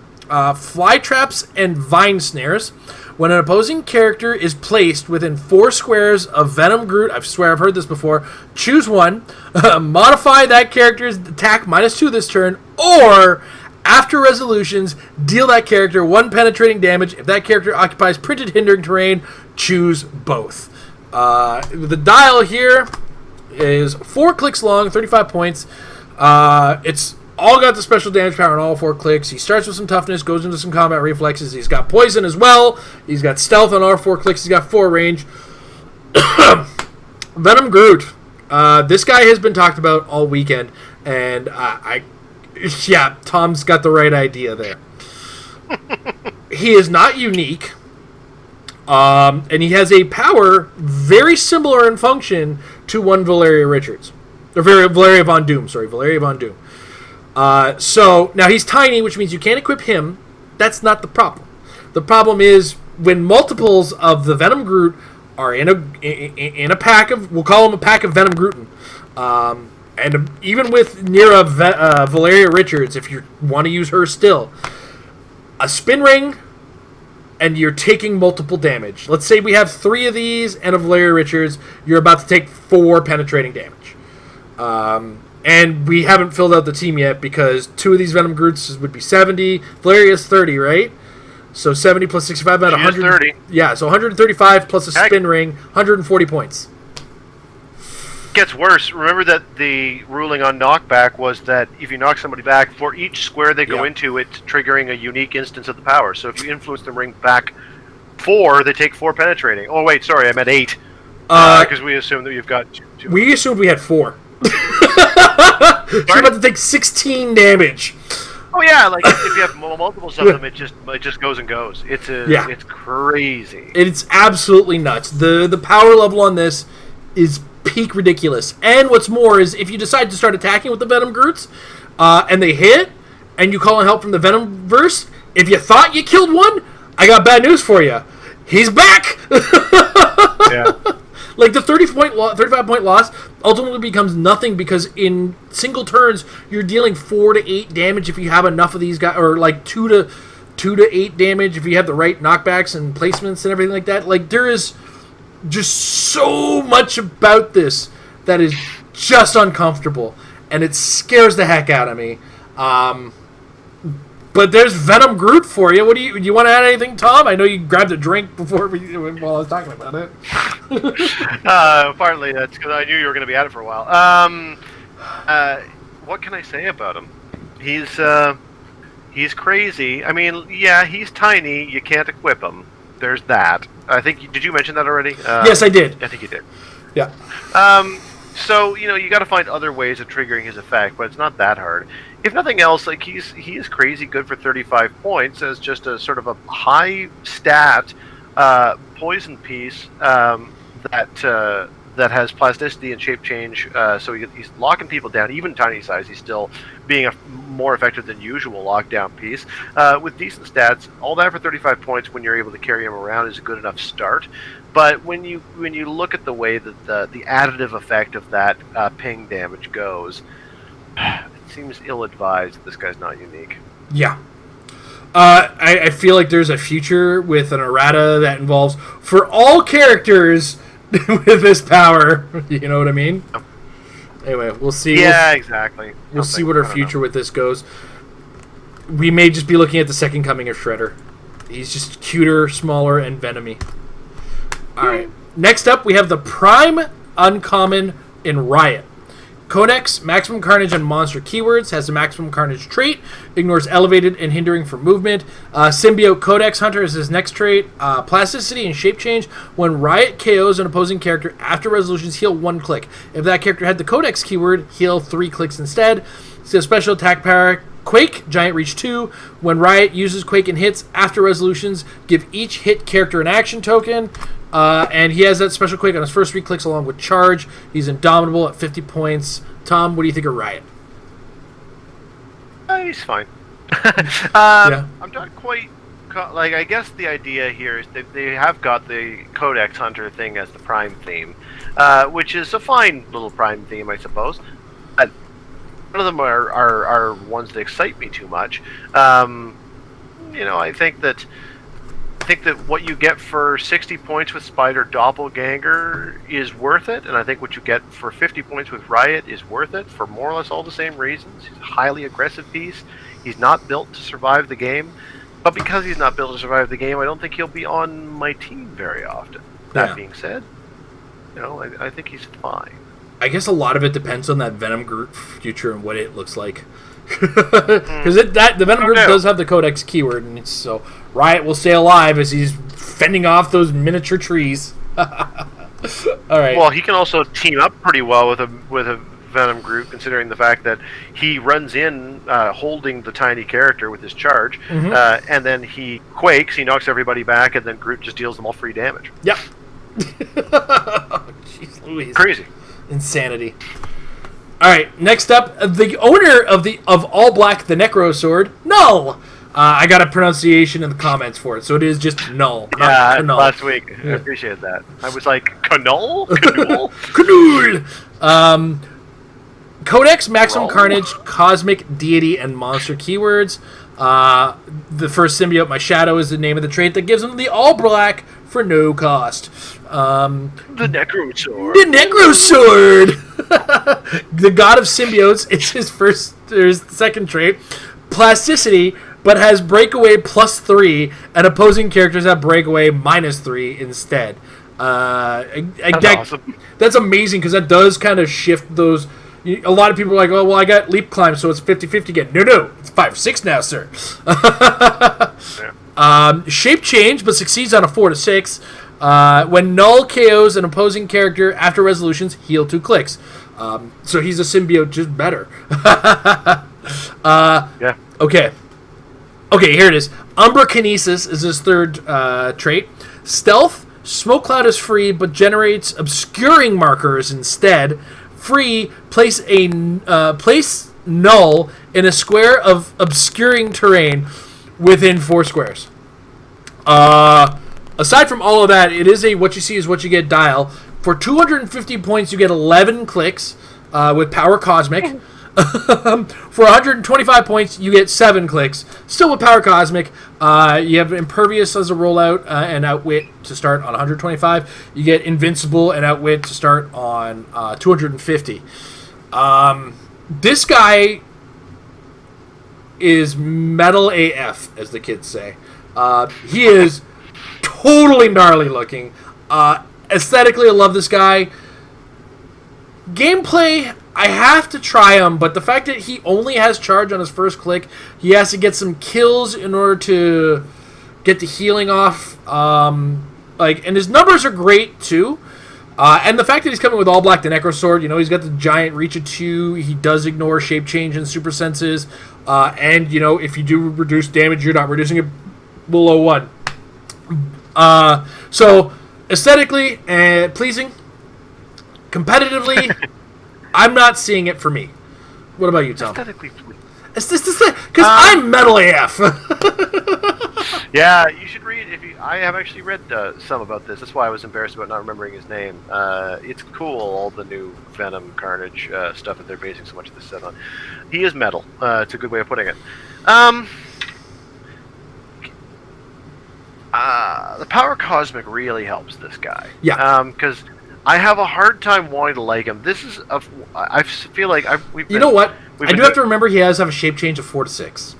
[SPEAKER 2] fly traps, and vine snares. When an opposing character is placed within 4 squares of Venom Groot, I swear I've heard this before, choose one, modify that character's attack -2 this turn, or, after resolutions, deal that character 1 penetrating damage. If that character occupies printed hindering terrain, choose both. The dial here is 4 clicks long, 35 points. It's all got the special damage power on all 4 clicks. He starts with some toughness, goes into some combat reflexes. He's got poison as well. He's got stealth on all 4 clicks. He's got 4 range. Venom Groot. This guy has been talked about all weekend, and Tom's got the right idea there. He is not unique, and he has a power very similar in function to one Valeria Richards. Or Valeria Von Doom. So, now he's tiny, which means you can't equip him. That's not the problem. The problem is when multiples of the Venom Groot are in a pack of, we'll call them a pack of Venom Grootin. And even with near Valeria Richards, if you want to use her still, a spin ring, and you're taking multiple damage. Let's say we have 3 of these and a Valeria Richards, you're about to take 4 penetrating damage. And we haven't filled out the team yet because 2 of these Venom Groots would be 70. Valeria's 30, right? So 70 plus 65, about 100.
[SPEAKER 1] 30.
[SPEAKER 2] Yeah, so 135 plus a spin ring, 140 points.
[SPEAKER 1] Gets worse. Remember that the ruling on knockback was that if you knock somebody back, for each square they go into, it's triggering a unique instance of the power. So if you influence the ring back 4, they take 4 penetrating. Oh, wait, sorry, I meant 8. Because we assumed that you've got 2.
[SPEAKER 2] We assumed we had 4. You're about to take 16 damage.
[SPEAKER 1] Oh yeah, like if you have multiples of them, it just goes and goes. It's crazy.
[SPEAKER 2] It's absolutely nuts. The power level on this is peak ridiculous. And what's more is if you decide to start attacking with the Venom Groots, and they hit, and you call in help from the Venomverse, if you thought you killed one, I got bad news for you. He's back.
[SPEAKER 1] Yeah.
[SPEAKER 2] Like, the 35-point loss ultimately becomes nothing because in single turns, you're dealing 4 to 8 damage if you have enough of these guys, or like 2 to 8 damage if you have the right knockbacks and placements and everything like that. Like, there is just so much about this that is just uncomfortable, and it scares the heck out of me. But there's Venom Groot for you. Do you want to add anything, Tom? I know you grabbed a drink while I was talking about it.
[SPEAKER 1] Partly that's because I knew you were going to be at it for a while. What can I say about him? He's crazy. I mean, yeah, he's tiny. You can't equip him. There's that. I think. Did you mention that already?
[SPEAKER 2] Yes, I did.
[SPEAKER 1] I think you did.
[SPEAKER 2] Yeah.
[SPEAKER 1] So, you got to find other ways of triggering his effect, but it's not that hard. If nothing else, like he is crazy good for 35 points as just a sort of a high stat poison piece that has plasticity and shape change. So he's locking people down, even tiny size. He's still being a more effective than usual lockdown piece with decent stats. All that for 35 points when you're able to carry him around is a good enough start. But when you look at the way that the additive effect of that ping damage goes, it seems ill-advised that this guy's not unique.
[SPEAKER 2] Yeah. I feel like there's a future with an errata that involves, for all characters with this power, you know what I mean? Anyway, we'll see.
[SPEAKER 1] Yeah, exactly.
[SPEAKER 2] We'll see what our future with this goes. We may just be looking at the second coming of Shredder. He's just cuter, smaller, and venomy. Alright. Next up, we have the Prime Uncommon in Riot. Codex, Maximum Carnage and Monster keywords, has the Maximum Carnage trait, ignores elevated and hindering for movement. Symbiote Codex Hunter is his next trait. Plasticity and shape change. When Riot KOs an opposing character after resolutions, heal 1 click. If that character had the Codex keyword, heal 3 clicks instead. So special attack power, Quake, Giant Reach 2. When Riot uses Quake and hits after resolutions, give each hit character an action token. And he has that special Quake on his first 3 clicks along with Charge. He's indomitable at 50 points. Tom, what do you think of Riot?
[SPEAKER 1] He's fine.
[SPEAKER 2] Yeah.
[SPEAKER 1] I'm not quite... I guess the idea here is that they have got the Codex Hunter thing as the Prime theme, which is a fine little Prime theme, I suppose. None of them are ones that excite me too much. I think that what you get for 60 points with Spider Doppelganger is worth it, and I think what you get for 50 points with Riot is worth it for more or less all the same reasons. He's a highly aggressive piece. He's not built to survive the game, but because he's not built to survive the game, I don't think he'll be on my team very often. That being said, I think he's fine.
[SPEAKER 2] I guess a lot of it depends on that Venom group future and what it looks like. Because the Venom group does have the Codex keyword, and so Riot will stay alive as he's fending off those miniature trees. All right.
[SPEAKER 1] Well, he can also team up pretty well with a Venom group, considering the fact that he runs in holding the tiny character with his charge, and then he quakes, he knocks everybody back, and then Groot just deals them all free damage.
[SPEAKER 2] Yep. Jeez Louise.
[SPEAKER 1] Crazy.
[SPEAKER 2] Insanity. All right, next up, the owner of All Black, the Necro Sword, Null. I got a pronunciation in the comments for it, so it is just Null.
[SPEAKER 1] Yeah,
[SPEAKER 2] Null.
[SPEAKER 1] last week. I appreciate that. I was like, Canol? Canol?
[SPEAKER 2] Canol! Codex, Maximum Carnage, Cosmic, Deity, and Monster keywords. The first symbiote, My Shadow, is the name of the trait that gives him the All Black for no cost.
[SPEAKER 1] The Necro Sword.
[SPEAKER 2] The Necro Sword! The God of Symbiotes is his second trait. Plasticity, but has Breakaway +3, and opposing characters have Breakaway -3 instead.
[SPEAKER 1] That's awesome.
[SPEAKER 2] That's amazing, because that does kind of shift those... A lot of people are like, oh, well, I got Leap Climb, so it's 50-50 again. No, it's 5-6 now, sir. Shape change, but succeeds on a 4-6. When Null KOs an opposing character after resolutions, heal 2 clicks. So he's a symbiote, just better.
[SPEAKER 1] Yeah.
[SPEAKER 2] Okay, here it is. Umbra Kinesis is his third trait. Stealth, Smoke Cloud is free, but generates obscuring markers instead. Free, place Null in a square of obscuring terrain within 4 squares. Aside from all of that, it is a what you see is what you get dial. For 250 points, you get 11 clicks with Power Cosmic. For 125 points, you get 7 clicks, still with Power Cosmic. You have Impervious as a rollout and Outwit to start on 125. You get Invincible and Outwit to start on 250. This guy is metal AF, as the kids say. He is totally gnarly looking. Aesthetically, I love this guy. Gameplay, I have to try him, but the fact that he only has charge on his first click, he has to get some kills in order to get the healing off. And his numbers are great too. And the fact that he's coming with all black the Necro Sword, he's got the giant reach of 2. He does ignore shape change and super senses. And if you do reduce damage, you're not reducing it below 1. So aesthetically and pleasing, competitively, I'm not seeing it for me. What about you, Tom?
[SPEAKER 1] Aesthetically,
[SPEAKER 2] because I'm metal AF.
[SPEAKER 1] Yeah, you should read. I have actually read some about this. That's why I was embarrassed about not remembering his name. It's cool, all the new Venom, Carnage stuff that they're basing so much of this set on. He is metal. It's a good way of putting it. The Power Cosmic really helps this guy.
[SPEAKER 2] Yeah.
[SPEAKER 1] Because I have a hard time wanting to like him. This is I feel like we've.
[SPEAKER 2] You know what? I do have to remember he has to have a shape change of 4 to 6.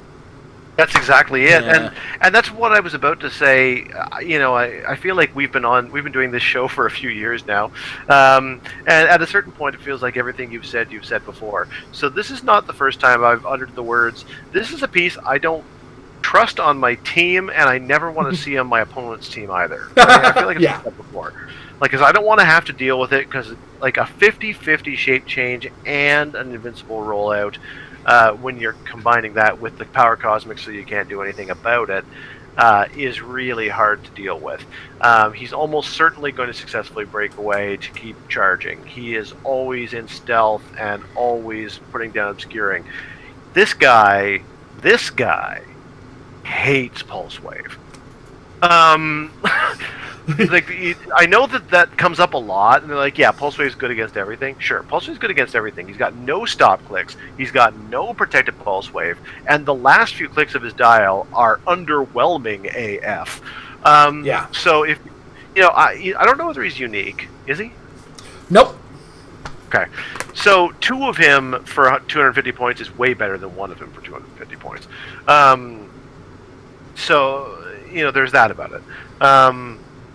[SPEAKER 1] That's exactly it,
[SPEAKER 2] Yeah.
[SPEAKER 1] and that's what I was about to say. I feel like we've been doing this show for a few years now, and at a certain point, it feels like everything you've said before. So this is not the first time I've uttered the words. This is a piece I don't trust on my team, and I never want to see on my opponent's team either. I feel like I've said that before. Because I don't want to have to deal with it, because like a 50-50 shape change and an invincible rollout, when you're combining that with the Power Cosmic so you can't do anything about it, is really hard to deal with. He's almost certainly going to successfully break away to keep charging. He is always in stealth and always putting down obscuring. This guy hates Pulse Wave. I know that comes up a lot, and they're like, yeah, Pulse Wave's good against everything. Sure, Pulse Wave's good against everything. He's got no stop clicks. He's got no protected Pulse Wave, and the last few clicks of his dial are underwhelming AF.
[SPEAKER 2] Yeah.
[SPEAKER 1] So if I don't know whether he's unique. Is he?
[SPEAKER 2] Nope.
[SPEAKER 1] Okay. So 2 of him for 250 points is way better than 1 of him for 250 points. So there's that about it.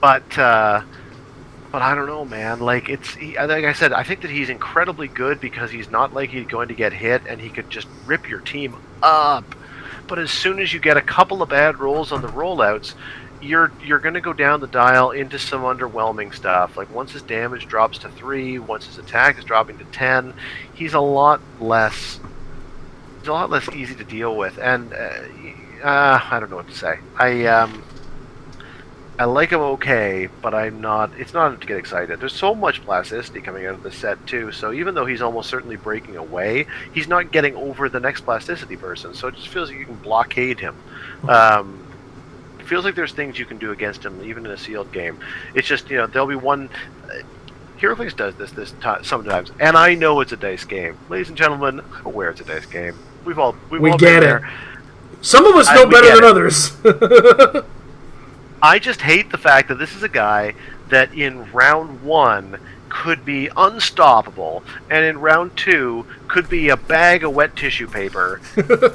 [SPEAKER 1] But I don't know, man. Like like I said, I think that he's incredibly good because he's not likely going to get hit, and he could just rip your team up. But as soon as you get a couple of bad rolls on the rollouts, you're going to go down the dial into some underwhelming stuff. Like once his damage drops to 3, once his attack is dropping to 10, he's a lot less easy to deal with. And I don't know what to say. I like him okay, but it's not enough to get excited. There's so much plasticity coming out of the set too, so even though he's almost certainly breaking away, he's not getting over the next plasticity person, so it just feels like you can blockade him. It feels like there's things you can do against him, even in a sealed game. It's just, there'll be one... Heroclix does this sometimes, and I know it's a dice game. Ladies and gentlemen, I'm aware it's a dice game. We all
[SPEAKER 2] get it. Some of us know better than others.
[SPEAKER 1] I just hate the fact that this is a guy that in round 1 could be unstoppable, and in round 2 could be a bag of wet tissue paper,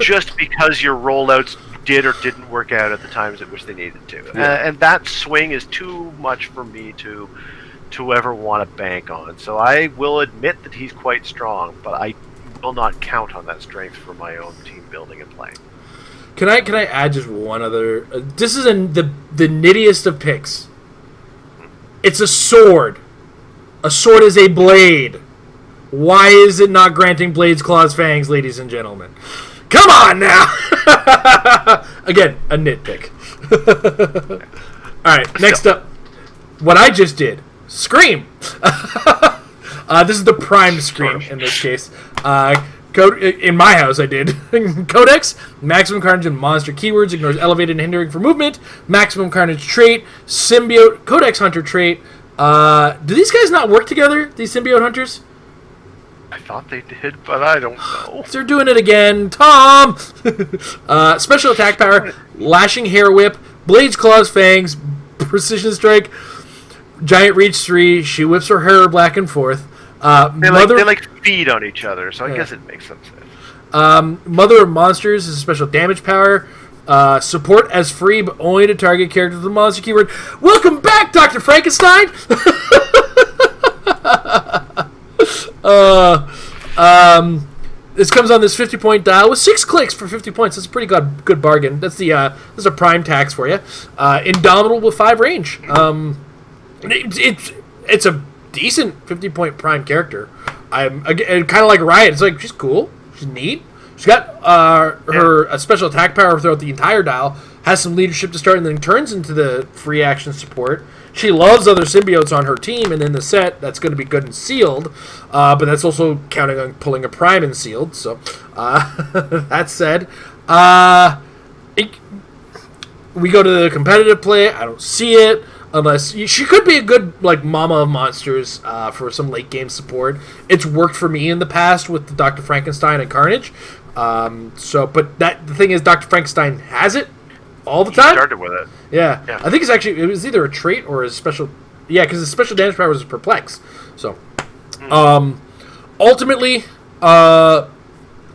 [SPEAKER 1] just because your rollouts did or didn't work out at the times at which they needed to.
[SPEAKER 2] Yeah.
[SPEAKER 1] And that swing is too much for me to ever want to bank on. So I will admit that he's quite strong, but I will not count on that strength for my own team building and playing.
[SPEAKER 2] Can I add just one other? This is the nittiest of picks. It's a sword. A sword is a blade. Why is it not granting blades, claws, fangs, ladies and gentlemen? Come on now! Again, a nitpick. All right, next up. What I just did. Scream! This is the primed Scream in this case. In my house, I did. Codex, Maximum Carnage and Monster keywords, ignores elevated and hindering for movement, Maximum Carnage trait, Symbiote, Codex Hunter trait. Do these guys not work together, these Symbiote Hunters?
[SPEAKER 1] I thought they did, but I don't know.
[SPEAKER 2] They're doing it again. Tom! Special attack power, Lashing Hair Whip, Blades, Claws, Fangs, Precision Strike, Giant Reach 3, she whips her hair back and forth.
[SPEAKER 1] They feed on each other, so I guess it makes sense.
[SPEAKER 2] Mother of Monsters is a special damage power. Support as free, but only to target characters with the monster keyword. Welcome back, Dr. Frankenstein! This comes on this 50-point dial with 6 clicks for 50 points. That's a pretty good bargain. That's a prime tax for you. Indomitable with 5 range. It's a decent 50-point prime character. I'm kind of like Riot. It's like she's cool. She's neat. She's got her a special attack power throughout the entire dial. Has some leadership to start, and then turns into the free action support. She loves other symbiotes on her team, and in the set, that's going to be good and sealed. But that's also counting on pulling a prime and sealed. So that said, we go to the competitive play. I don't see it. Unless she could be a good mama of monsters for some late game support. It's worked for me in the past with the Dr. Frankenstein and Carnage. But the thing is, Dr. Frankenstein has it all the time.
[SPEAKER 1] He started with it.
[SPEAKER 2] Yeah. I think it was either a trait or a special. Yeah, because his special damage power was perplex. So, ultimately,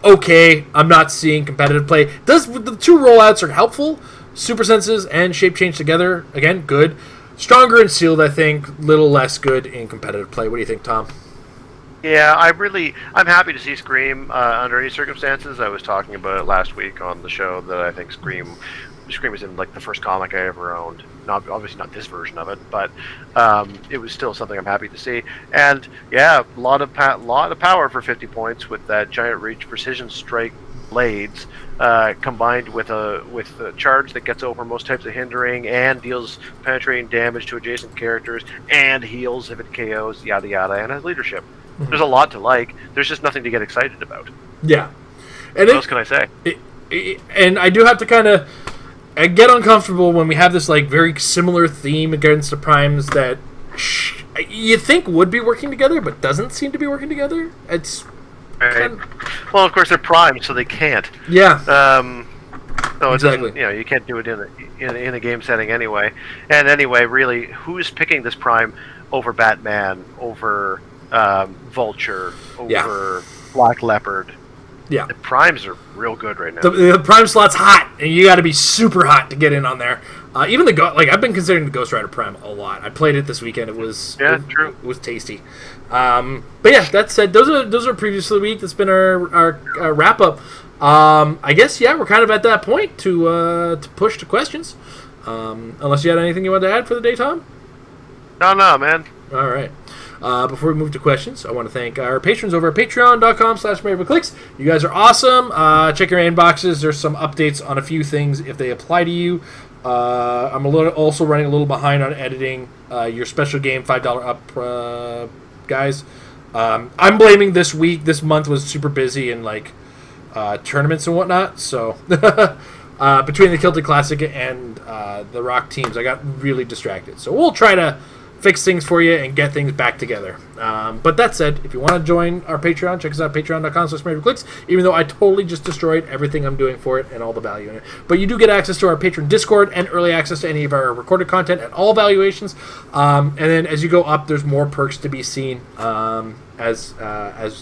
[SPEAKER 2] okay. I'm not seeing competitive play. The two rollouts are helpful. Super senses and shape change together, again, good. Stronger and sealed, I think. Little less good in competitive play. What do you think, Tom?
[SPEAKER 1] Yeah, I'm happy to see Scream under any circumstances. I was talking about it last week on the show that I think Scream was in the first comic I ever owned. Obviously not this version of it, but it was still something I'm happy to see. And yeah, a lot of power for 50 points with that giant reach precision strike blades, combined with a charge that gets over most types of hindering and deals penetrating damage to adjacent characters and heals if it KOs, yada yada, and has leadership. Mm-hmm. There's a lot to like. There's just nothing to get excited about.
[SPEAKER 2] Yeah.
[SPEAKER 1] And what else can I say?
[SPEAKER 2] And I do have to kind of get uncomfortable when we have this very similar theme against the primes that you think would be working together, but doesn't seem to be working together. It's
[SPEAKER 1] right. Well, of course they're primed, so they can't.
[SPEAKER 2] Yeah.
[SPEAKER 1] So
[SPEAKER 2] exactly.
[SPEAKER 1] You can't do it in a game setting anyway. And anyway, really, who's picking this prime over Batman, over Vulture, over Black Leopard?
[SPEAKER 2] Yeah.
[SPEAKER 1] The primes are real good right now.
[SPEAKER 2] The prime slot's hot, and you got to be super hot to get in on there. Even I've been considering the Ghost Rider Prime a lot. I played it this weekend. It was true. It was tasty. But yeah, that said, those are previews for the week. That's been our wrap up. I guess we're kind of at that point to push to questions. Unless you had anything you wanted to add for the day, Tom?
[SPEAKER 1] No, man.
[SPEAKER 2] All right. Before we move to questions, I want to thank our patrons over at patreon.com/Heroclix. You guys are awesome. Check your inboxes. There's some updates on a few things if they apply to you. I'm also running a little behind on editing your special game $5 up guys. I'm blaming this month was super busy in tournaments and whatnot. So between the Celtic Classic and the ROC teams, I got really distracted. So we'll try to fix things for you and get things back together. But that said, if you want to join our Patreon, check us out, patreon.com/Heroclix, even though I totally just destroyed everything I'm doing for it and all the value in it. But you do get access to our Patreon Discord and early access to any of our recorded content at all valuations. And then as you go up, there's more perks to be seen as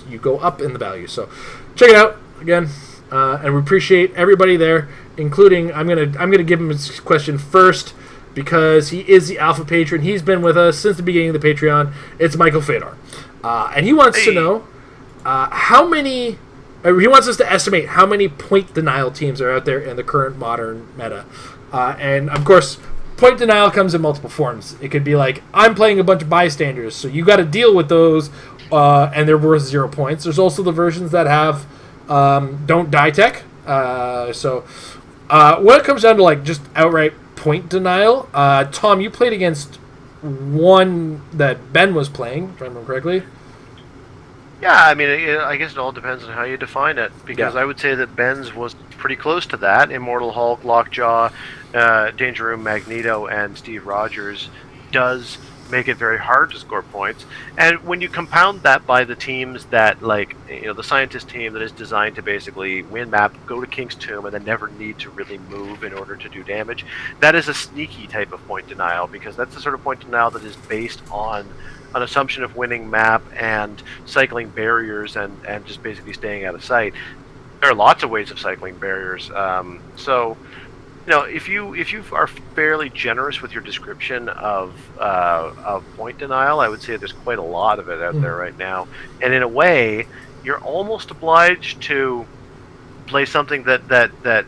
[SPEAKER 2] you go up in the value. So check it out again. And we appreciate everybody there, including I'm gonna give him his question first, because he is the alpha patron. He's been with us since the beginning of the Patreon. It's Michael Fedor. And he wants to know how many... he wants us to estimate how many point denial teams are out there in the current modern meta. And, of course, point denial comes in multiple forms. It could be I'm playing a bunch of bystanders, so you got to deal with those, and they're worth 0 points. There's also the versions that have don't die tech. So when it comes down to, just outright point denial. Tom, you played against one that Ben was playing, if I remember correctly.
[SPEAKER 1] Yeah, I mean, I guess it all depends on how you define it, because I would say that Ben's was pretty close to that. Immortal Hulk, Lockjaw, Danger Room, Magneto, and Steve Rogers does make it very hard to score points. And when you compound that by the teams that, the scientist team that is designed to basically win map, go to King's Tomb, and then never need to really move in order to do damage, that is a sneaky type of point denial, because that's the sort of point denial that is based on an assumption of winning map and cycling barriers and just basically staying out of sight. There are lots of ways of cycling barriers. If you are fairly generous with your description of point denial, I would say there's quite a lot of it out there right now. And in a way, you're almost obliged to play something that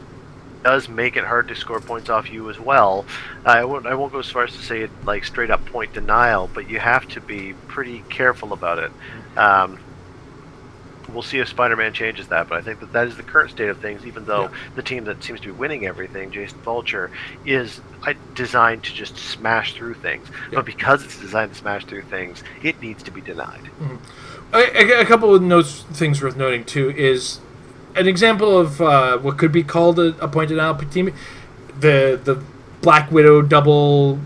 [SPEAKER 1] does make it hard to score points off you as well. I won't go as far as to say it like straight up point denial, but you have to be pretty careful about it. We'll see if Spider-Man changes that, but I think that is the current state of things, even though the team that seems to be winning everything, Jason Vulture, is designed to just smash through things. But because it's designed to smash through things, it needs to be denied.
[SPEAKER 2] A couple of things worth noting, too, is an example of what could be called a point denial team, the Black Widow double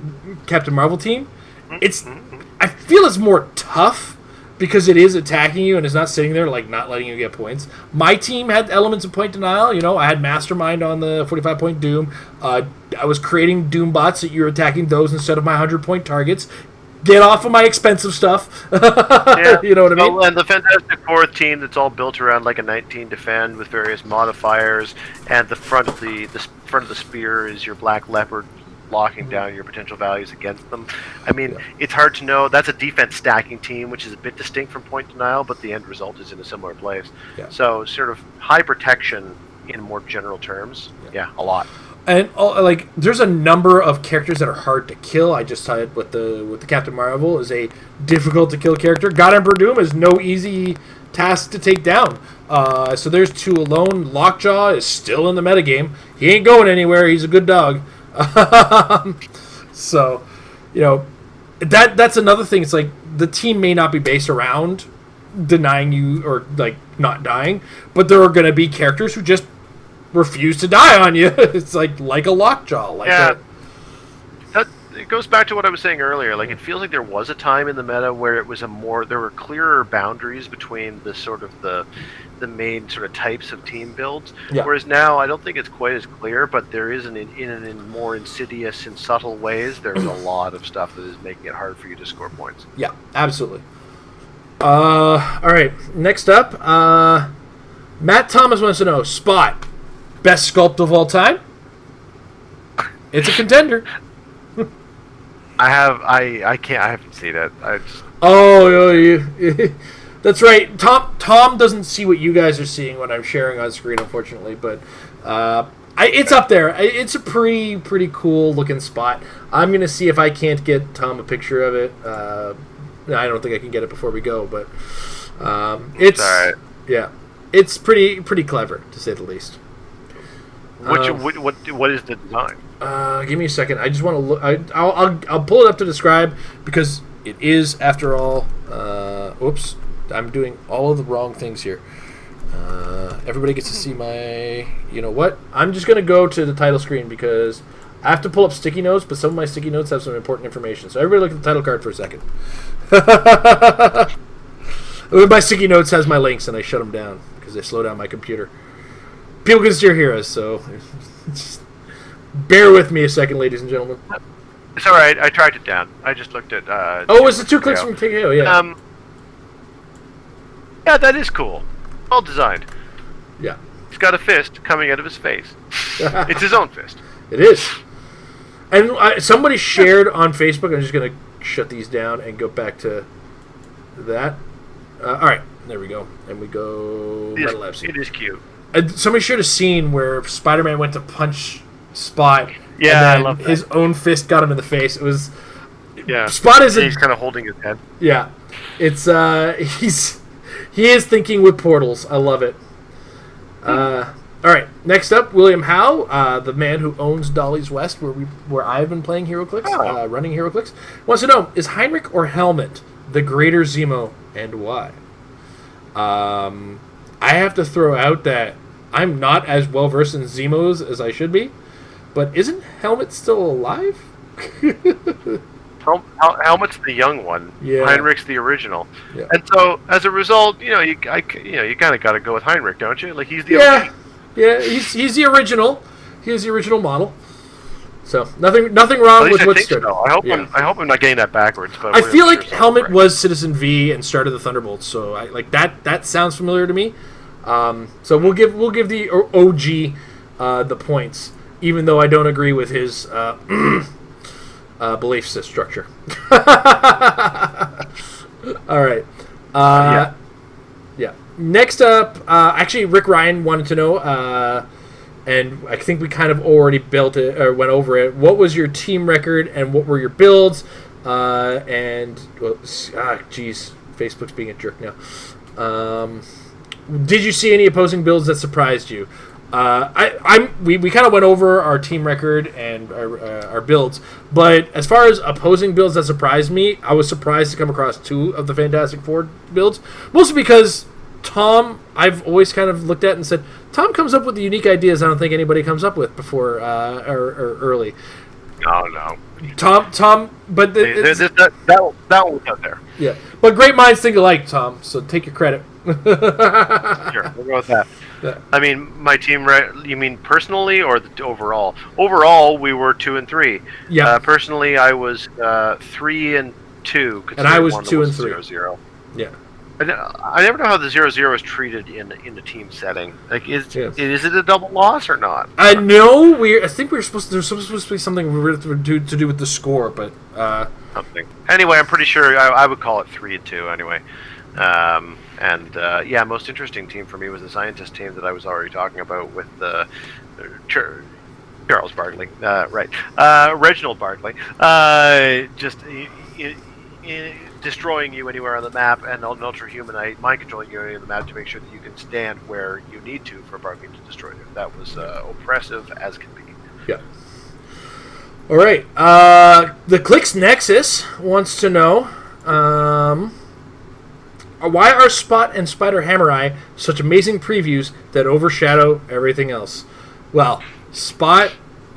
[SPEAKER 2] Captain Marvel team. I feel it's more tough because it is attacking you and it's not sitting there like not letting you get points. My team had elements of point denial. You know, I had Mastermind on the 45-point Doom. I was creating Doom bots that you're attacking those instead of my 100-point targets. Get off of my expensive stuff. You know what I mean?
[SPEAKER 1] And the Fantastic Fourth team that's all built around like a 19 defend with various modifiers, and the front of the spear is your Black Leopard locking down your potential values against them. I mean, it's hard to know. That's a defense stacking team, which is a bit distinct from point denial, but the end result is in a similar place. So sort of high protection in more general terms. A lot.
[SPEAKER 2] And there's a number of characters that are hard to kill. I just said with the Captain Marvel is a difficult to kill character. God Emperor Doom is no easy task to take down. So there's two alone. Lockjaw is still in the metagame. He ain't going anywhere. He's a good dog. So, you know, that's another thing. It's like the team may not be based around denying you or like not dying, but there are going to be characters who just refuse to die on you. It's like a Lockjaw.
[SPEAKER 1] It goes back to what I was saying earlier. Like, it feels like there was a time in the meta where it was there were clearer boundaries between the sort of the main sort of types of team builds. Whereas now, I don't think it's quite as clear, but there is in more insidious and subtle ways, there's a lot of stuff that is making it hard for you to score points.
[SPEAKER 2] Yeah, absolutely. All right, next up, Matt Thomas wants to know, Spot, best sculpt of all time? It's a contender.
[SPEAKER 1] I haven't seen it.
[SPEAKER 2] That's right. Tom doesn't see what you guys are seeing when I'm sharing on screen, unfortunately, but it's up there. It's a pretty cool looking Spot. I'm gonna see if I can't get Tom a picture of it. I don't think I can get it before we go, but it's all right. Yeah, it's pretty clever to say the least.
[SPEAKER 1] What is the design?
[SPEAKER 2] Give me a second. I just want to look. I'll pull it up to describe because it is, after all. Oops, I'm doing all of the wrong things here. Everybody gets to see my. You know what? I'm just gonna go to the title screen because I have to pull up sticky notes, but some of my sticky notes have some important information. So everybody look at the title card for a second. My sticky notes has my links, and I shut them down because they slow down my computer. People can steer heroes, so just bear with me a second, ladies and gentlemen.
[SPEAKER 1] It's all right. I tracked it down. I just looked at.
[SPEAKER 2] It's the 2 clicks from TKO. Yeah.
[SPEAKER 1] Yeah, that is cool. Well designed.
[SPEAKER 2] Yeah.
[SPEAKER 1] He's got a fist coming out of his face. It's his own fist.
[SPEAKER 2] It is. And somebody shared on Facebook. I'm just gonna shut these down and go back to that. All right, there we go, and we go.
[SPEAKER 1] It is cute.
[SPEAKER 2] Somebody shared a scene where Spider-Man went to punch Spot.
[SPEAKER 1] Yeah, I love that.
[SPEAKER 2] His own fist got him in the face. It was.
[SPEAKER 1] Yeah.
[SPEAKER 2] Spot is.
[SPEAKER 1] He's kind of holding his head.
[SPEAKER 2] Yeah, it's he is thinking with portals. I love it. All right, next up, William Howe, the man who owns Dolly's West, where I've been playing Heroclix, running Heroclix, wants to know, is Heinrich or Helmet the greater Zemo, and why? I have to throw out that I'm not as well versed in Zemos as I should be, but isn't Helmet still alive?
[SPEAKER 1] Helmet's the young one.
[SPEAKER 2] Yeah.
[SPEAKER 1] Heinrich's the original.
[SPEAKER 2] Yeah.
[SPEAKER 1] And so, as a result, you kind of got to go with Heinrich, don't you? Like, he's the OG.
[SPEAKER 2] Yeah, he's the original. He's the original model. So nothing wrong with what's good.
[SPEAKER 1] So. I hope I'm not getting that backwards. But
[SPEAKER 2] I feel like Helmet was Citizen V and started the Thunderbolts, so I like that. That sounds familiar to me. So we'll give the OG the points, even though I don't agree with his belief structure. All right. Yeah. Next up, actually, Rick Ryan wanted to know and I think we kind of already built it or went over it. What was your team record, and what were your builds? Facebook's being a jerk now. Did you see any opposing builds that surprised you? We kind of went over our team record and our builds, but as far as opposing builds that surprised me, I was surprised to come across 2 of the Fantastic Four builds, mostly because Tom, I've always kind of looked at and said, Tom comes up with the unique ideas I don't think anybody comes up with before or early.
[SPEAKER 1] No.
[SPEAKER 2] Tom, but
[SPEAKER 1] that one was out there.
[SPEAKER 2] Yeah, but great minds think alike, Tom. So take your credit.
[SPEAKER 1] Sure, we'll go with that.
[SPEAKER 2] Yeah.
[SPEAKER 1] I mean, my team. You mean personally or overall? Overall, we were 2 and 3.
[SPEAKER 2] Yeah.
[SPEAKER 1] Personally, I was 3 and 2.
[SPEAKER 2] And I was 2 and 3.
[SPEAKER 1] 0-0.
[SPEAKER 2] Yeah.
[SPEAKER 1] I never know how the 0-0 is treated in the team setting. Like, is it a double loss or not?
[SPEAKER 2] I know I think there's supposed to be something to do with the score, but
[SPEAKER 1] something. Anyway, I'm pretty sure I would call it 3 and 2 anyway. Most interesting team for me was the scientist team that I was already talking about with Charles Bartley, Reginald Bartley, destroying you anywhere on the map, and an ultra humanite mind controlling you anywhere on the map to make sure that you can stand where you need to for Bartley to destroy you. That was oppressive as can be.
[SPEAKER 2] Yeah. All right. The Clixnexus wants to know. Why are Spot and Spider Hammer Eye such amazing previews that overshadow everything else? Well, Spot,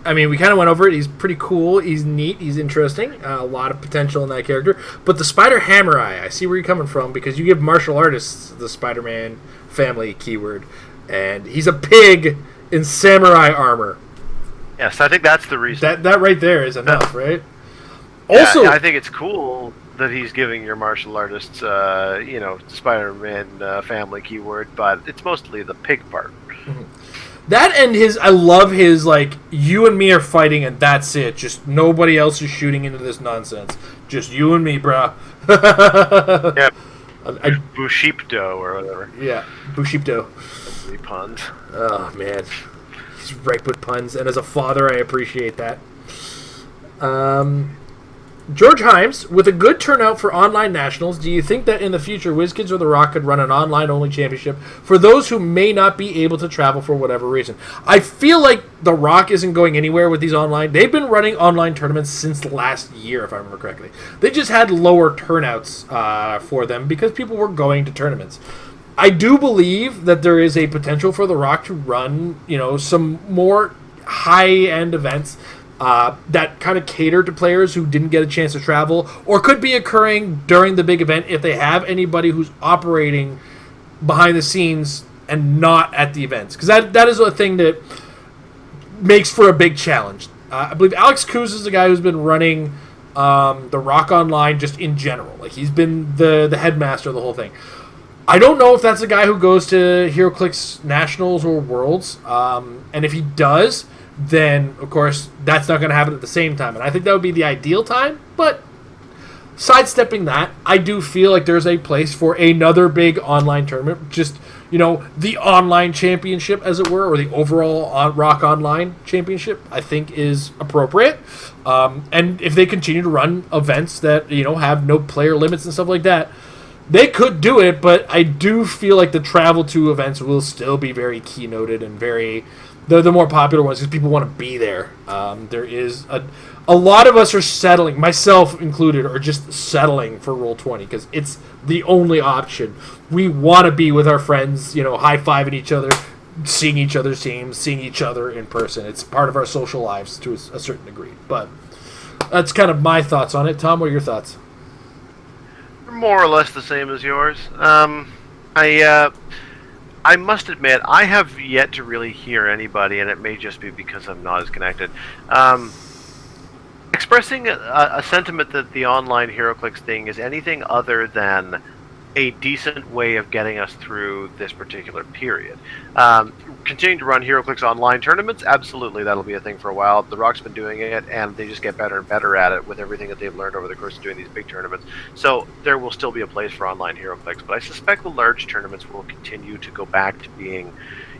[SPEAKER 2] I mean, we kind of went over it. He's pretty cool. He's neat. He's interesting. A lot of potential in that character. But the Spider Hammer Eye, I see where you're coming from, because you give martial artists the Spider-Man family keyword, and he's a pig in samurai armor.
[SPEAKER 1] Yes, I think that's the reason.
[SPEAKER 2] That right there is enough, right?
[SPEAKER 1] Yeah,
[SPEAKER 2] Also,
[SPEAKER 1] I think it's cool that he's giving your martial artists, Spider-Man family keyword, but it's mostly the pig part.
[SPEAKER 2] Mm-hmm. That and I love his, like, you and me are fighting and that's it. Just nobody else is shooting into this nonsense. Just you and me, bruh.
[SPEAKER 1] Yep. Bushipto or whatever.
[SPEAKER 2] Yeah, Bushipto.
[SPEAKER 1] Three puns.
[SPEAKER 2] Oh, man. He's ripe with puns, and as a father, I appreciate that. George Himes, with a good turnout for online nationals, do you think that in the future WizKids or The Rock could run an online-only championship for those who may not be able to travel for whatever reason? I feel like The Rock isn't going anywhere with these online. They've been running online tournaments since last year, if I remember correctly. They just had lower turnouts for them because people were going to tournaments. I do believe that there is a potential for The Rock to run, some more high-end events that kind of cater to players who didn't get a chance to travel, or could be occurring during the big event if they have anybody who's operating behind the scenes and not at the events. Because that is a thing that makes for a big challenge. I believe Alex Kuz is the guy who's been running the ROC Online just in general. Like, he's been the headmaster of the whole thing. I don't know if that's a guy who goes to Heroclix Nationals or Worlds. And if he does, then, of course, that's not going to happen at the same time. And I think that would be the ideal time. But sidestepping that, I do feel like there's a place for another big online tournament. Just, the online championship, as it were, or the overall ROC Online championship, I think is appropriate. And if they continue to run events that, have no player limits and stuff like that, they could do it. But I do feel like the travel to events will still be very keynoted and very... They're the more popular ones because people want to be there. There is a lot of us are settling, myself included, are just settling for Roll20 because it's the only option. We want to be with our friends, high-fiving each other, seeing each other's teams, seeing each other in person. It's part of our social lives to a certain degree. But that's kind of my thoughts on it. Tom, what are your thoughts?
[SPEAKER 1] More or less the same as yours. I must admit, I have yet to really hear anybody, and it may just be because I'm not as connected, expressing a sentiment that the online Heroclix thing is anything other than a decent way of getting us through this particular period. Continuing to run Heroclix online tournaments, absolutely, that'll be a thing for a while. The ROC's been doing it, and they just get better and better at it with everything that they've learned over the course of doing these big tournaments. So there will still be a place for online Heroclix, but I suspect the large tournaments will continue to go back to being,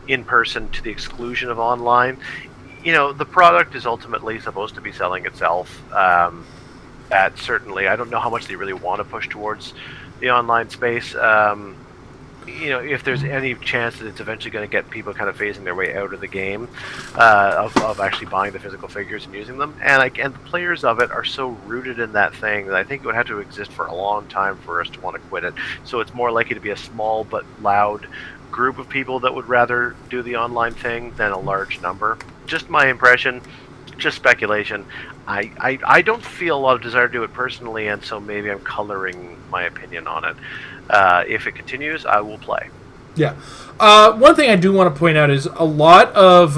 [SPEAKER 1] in person to the exclusion of online. The product is ultimately supposed to be selling itself. That certainly, I don't know how much they really want to push towards the online space. If there's any chance that it's eventually going to get people kind of phasing their way out of the game, of actually buying the physical figures and using them, and the players of it are so rooted in that thing that I think it would have to exist for a long time for us to want to quit it. So it's more likely to be a small but loud group of people that would rather do the online thing than a large number. Just my impression, just speculation. I don't feel a lot of desire to do it personally, and so maybe I'm coloring my opinion on it. If it continues, I will play.
[SPEAKER 2] Yeah. One thing I do want to point out is a lot of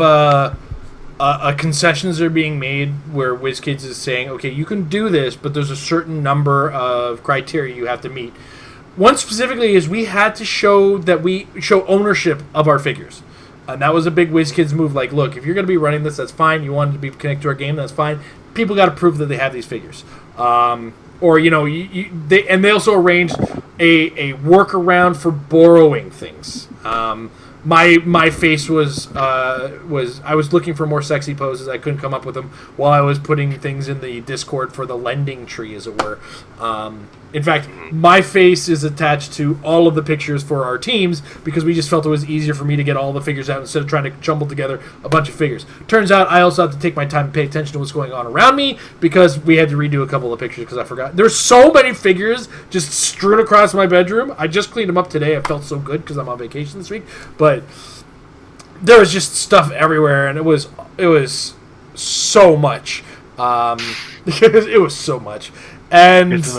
[SPEAKER 2] concessions are being made where WizKids is saying, okay, you can do this, but there's a certain number of criteria you have to meet. One specifically is we had to show ownership of our figures. And that was a big WizKids move. Like, look, if you're going to be running this, that's fine. You want it to be connected to our game, that's fine. People got to prove that they have these figures. They also arranged a workaround for borrowing things. My face was I was looking for more sexy poses. I couldn't come up with them while I was putting things in the Discord for the lending tree, as it were. In fact, my face is attached to all of the pictures for our teams because we just felt it was easier for me to get all the figures out instead of trying to jumble together a bunch of figures. Turns out I also have to take my time and pay attention to what's going on around me because we had to redo a couple of pictures because I forgot. There's so many figures just strewn across my bedroom. I just cleaned them up today. I felt so good because I'm on vacation this week. But there was just stuff everywhere, and it was so much. It was so much. And it's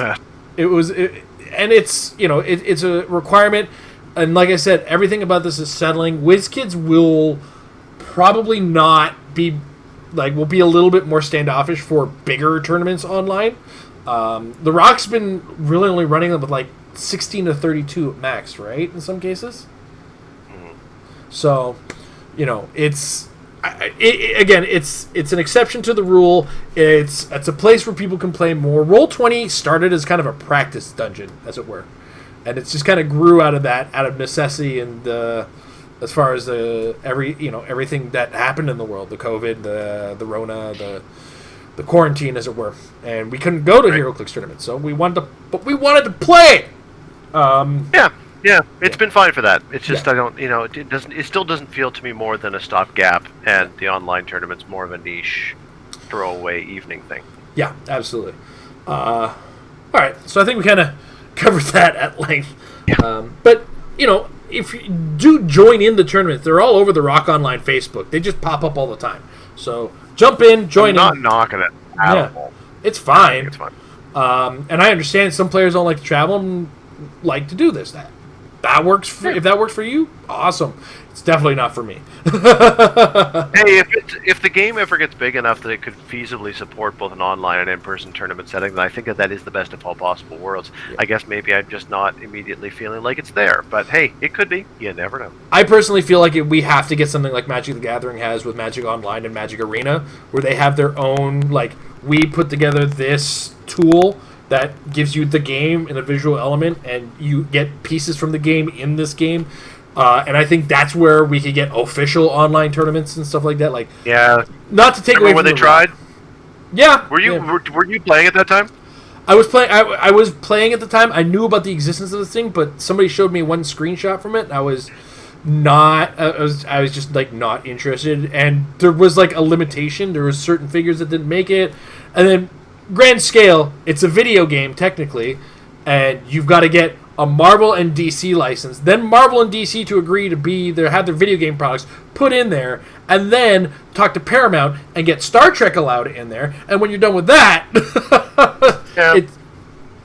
[SPEAKER 2] a requirement, and like I said, everything about this is settling. WizKids will probably not be will be a little bit more standoffish for bigger tournaments online. The ROC's been really only running them with 16 to 32 at max, right? In some cases. So, it's an exception to the rule. It's a place where people can play more. Roll20 started as kind of a practice dungeon, as it were, and it's just kind of grew out of necessity and as far as everything that happened in the world, the COVID, the Rona, the quarantine, as it were, and we couldn't go to Heroclix tournaments, so we wanted to play.
[SPEAKER 1] Yeah, it's been fine for that. It's just I don't, it still doesn't feel to me more than a stopgap, and the online tournament's more of a niche, throwaway evening thing.
[SPEAKER 2] Yeah, absolutely. All right, so I think we kind of covered that at length.
[SPEAKER 1] Yeah.
[SPEAKER 2] But if you do join in the tournaments, they're all over the ROC Online Facebook. They just pop up all the time. So jump in, join in.
[SPEAKER 1] I'm not knocking it at all.
[SPEAKER 2] It's fine.
[SPEAKER 1] It's fine.
[SPEAKER 2] And I understand some players don't like to travel and like to do this. That works. If that works for you, awesome. It's definitely not for me.
[SPEAKER 1] Hey, if the game ever gets big enough that it could feasibly support both an online and in-person tournament setting, then I think that is the best of all possible worlds. Yeah. I guess maybe I'm just not immediately feeling like it's there, but hey, it could be. You never know.
[SPEAKER 2] I personally feel like we have to get something like Magic the Gathering has with Magic Online and Magic Arena, where they have their own, we put together this tool that gives you the game in a visual element, and you get pieces from the game in this game. And I think that's where we could get official online tournaments and stuff like that. Not to take
[SPEAKER 1] Remember
[SPEAKER 2] away from
[SPEAKER 1] when they tried.
[SPEAKER 2] Yeah.
[SPEAKER 1] Were you playing at that time?
[SPEAKER 2] I was playing. I was playing at the time. I knew about the existence of this thing, but somebody showed me one screenshot from it. And I was not. I was just not interested, and there was a limitation. There were certain figures that didn't make it, and then. Grand scale, it's a video game technically, and you've got to get a Marvel and DC license, then Marvel and DC to agree to have their video game products put in there, and then talk to Paramount and get Star Trek allowed in there. And when you're done with that,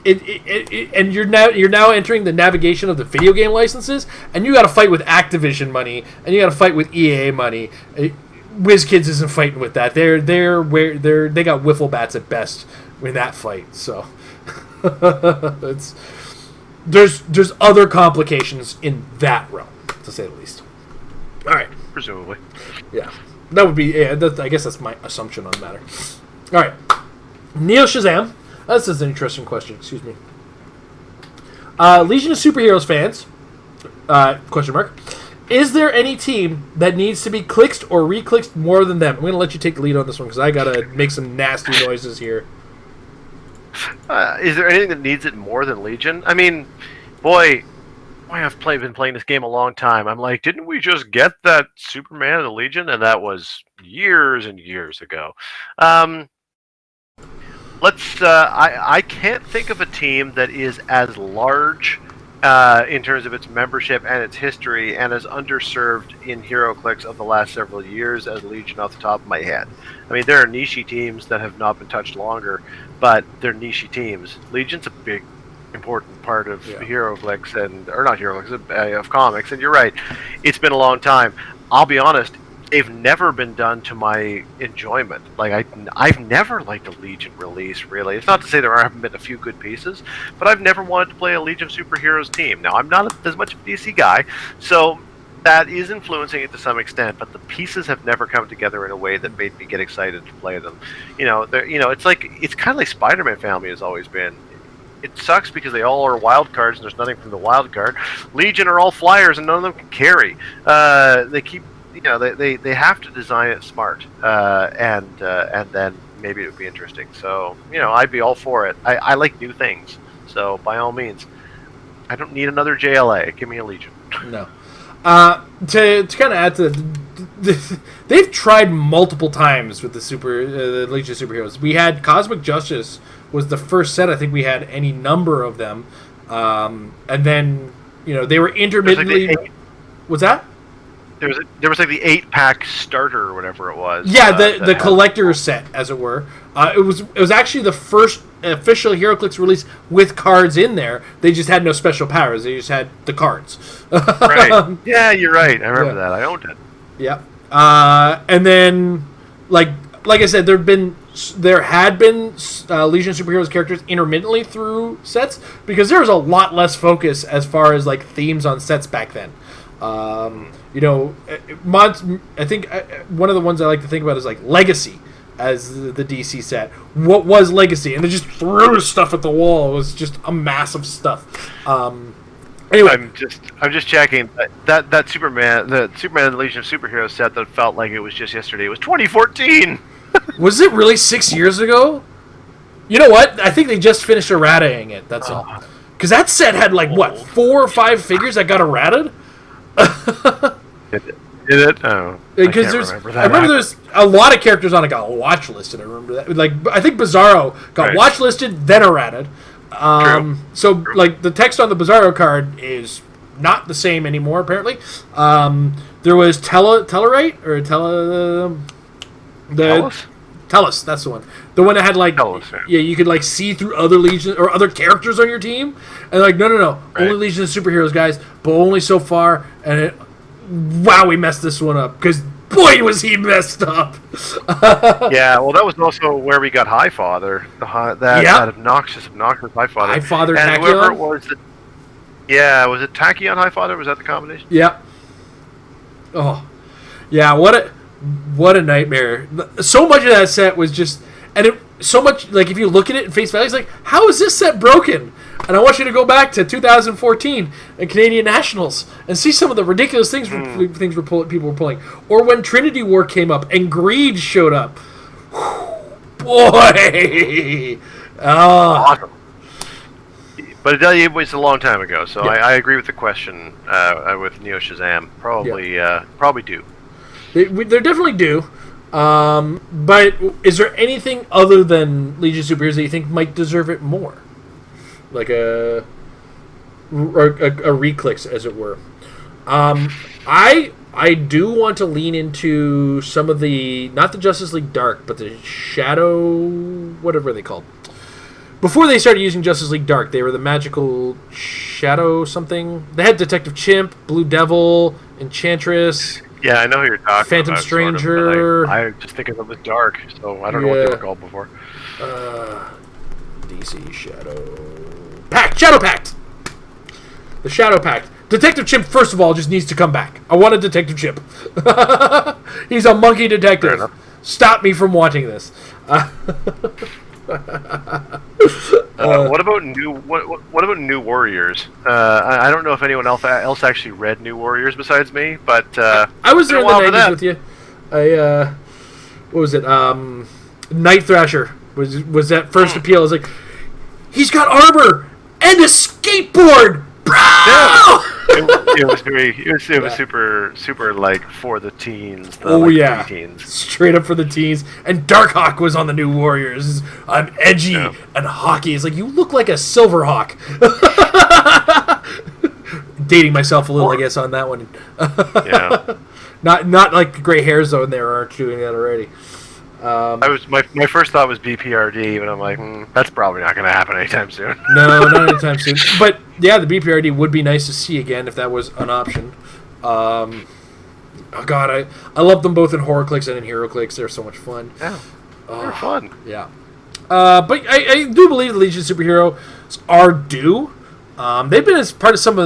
[SPEAKER 2] and you're now entering the navigation of the video game licenses, and you got to fight with Activision money, and you got to fight with EA money. WizKids isn't fighting with that. They got wiffle bats at best in that fight. So there's other complications in that realm, to say the least. All right,
[SPEAKER 1] presumably.
[SPEAKER 2] Yeah, that would be. Yeah, I guess that's my assumption on the matter. All right, Neo Shazam. This is an interesting question. Excuse me. Legion of Superheroes fans. Question mark. Is there any team that needs to be clixed or reclixed more than them? I'm going to let you take the lead on this one because I got to make some nasty noises here.
[SPEAKER 1] Is there anything that needs it more than Legion? I mean, boy, I've been playing this game a long time. I'm like, didn't we just get that Superman of the Legion? And that was years and years ago. I can't think of a team that is as large in terms of its membership and its history and as underserved in Heroclix of the last several years as Legion off the top of my head. I mean, there are niche teams that have not been touched longer, but they're niche teams. Legion's a big, important part of Heroclix, or not Heroclix, of comics, and you're right. It's been a long time. I'll be honest, they've never been done to my enjoyment. Like I've never liked a Legion release, really. It's not to say there haven't been a few good pieces, but I've never wanted to play a Legion superheroes team. Now, I'm not as much of a DC guy, so that is influencing it to some extent, but the pieces have never come together in a way that made me get excited to play them. It's kind of like Spider-Man family has always been. It sucks because they all are wild cards and there's nothing from the wild card. Legion are all flyers and none of them can carry. They keep, they have to design it smart, and then maybe it would be interesting. So, I'd be all for it. I like new things, so by all means, I don't need another JLA. Give me a Legion.
[SPEAKER 2] No. To kind of add to they've tried multiple times with the Legion of Superheroes. We had Cosmic Justice was the first set I think we had any number of them, and then they were intermittently. What's that?
[SPEAKER 1] There was like the 8-pack starter or whatever it was.
[SPEAKER 2] Yeah, the collector's set, as it were. It was actually the first official HeroClix release with cards in there. They just had no special powers. They just had the cards.
[SPEAKER 1] Right. Yeah, you're right. I remember that. I owned it.
[SPEAKER 2] Yeah. And then, like I said, there had been Legion of Superheroes characters intermittently through sets because there was a lot less focus as far as like themes on sets back then. I think one of the ones I like to think about is like Legacy as the DC set. What was Legacy? And they just threw stuff at the wall. It was just a mass of stuff. Anyway,
[SPEAKER 1] I'm just checking that Superman, the Superman and the Legion of Superheroes set that felt like it was just yesterday. It was 2014.
[SPEAKER 2] Was it really 6 years ago? You know what? I think they just finished errataing it. That's all. Because that set had like 4 or 5 figures that got errated.
[SPEAKER 1] Did it? Oh,
[SPEAKER 2] I remember there's a lot of characters on it got watch listed. I remember that. Like I think Bizarro got watch listed, then errated. So True. Like the text on the Bizarro card is not the same anymore. Apparently, there was Tellarite or Tellus. That's the one. The one that had like you could like see through other Legion or other characters on your team, and like no, right. Only Legion of Superheroes guys, but only so far. And wow, we messed this one up because boy was he messed up.
[SPEAKER 1] Yeah, well, that was also where we got Highfather. That obnoxious Highfather.
[SPEAKER 2] Highfather,
[SPEAKER 1] and
[SPEAKER 2] Tachyon?
[SPEAKER 1] Whoever it was was it Tachyon Highfather? Was that the combination?
[SPEAKER 2] Yeah. Oh, yeah. What a nightmare. So much of that set was just, so much, like, if you look at it in face value, it's like, how is this set broken? And I want you to go back to 2014 and Canadian Nationals and see some of the ridiculous things people were pulling. Or when Trinity War came up and Greed showed up. Boy!
[SPEAKER 1] Awesome. But it was a long time ago, so I agree with the question with Neo Shazam. Probably do.
[SPEAKER 2] They're definitely due. But is there anything other than Legion of Superheroes that you think might deserve it more? Like a reclix, as it were. I do want to lean into some of the, not the Justice League Dark, but the Shadow, whatever they called. Before they started using Justice League Dark, they were the Magical Shadow something. They had Detective Chimp, Blue Devil, Enchantress.
[SPEAKER 1] Yeah, I know who you're talking
[SPEAKER 2] Phantom
[SPEAKER 1] about.
[SPEAKER 2] Stranger.
[SPEAKER 1] I just think of them as dark, so I don't know what they were called before.
[SPEAKER 2] DC Shadow Pact. Shadow Pact. The Shadow Pact. Detective Chimp, first of all, just needs to come back. I want a Detective Chimp. He's a monkey detective. Stop me from wanting this.
[SPEAKER 1] What about New Warriors? I don't know if anyone else actually read New Warriors besides me, but
[SPEAKER 2] I was there in the 90s with you. What was it? Night Thrasher was that first appeal. I was like, he's got armor and a skateboard, bro.
[SPEAKER 1] Yeah. It was super like for the teens. Teens.
[SPEAKER 2] Straight up for the teens. And Darkhawk was on the New Warriors. I'm edgy and hockey. It's like, you look like a Silverhawk. Dating myself a little, I guess, on that one.
[SPEAKER 1] Yeah.
[SPEAKER 2] Not like gray hairs though, and they aren't doing that already.
[SPEAKER 1] My first thought was BPRD, but I'm like, that's probably not going to happen anytime soon.
[SPEAKER 2] No, not anytime soon. But yeah, the BPRD would be nice to see again if that was an option. Oh God, I love them both in Heroclix and in Heroclix. They're so much fun.
[SPEAKER 1] Yeah, they're fun.
[SPEAKER 2] Yeah. But I do believe the Legion Superheroes are due. They've been as part of some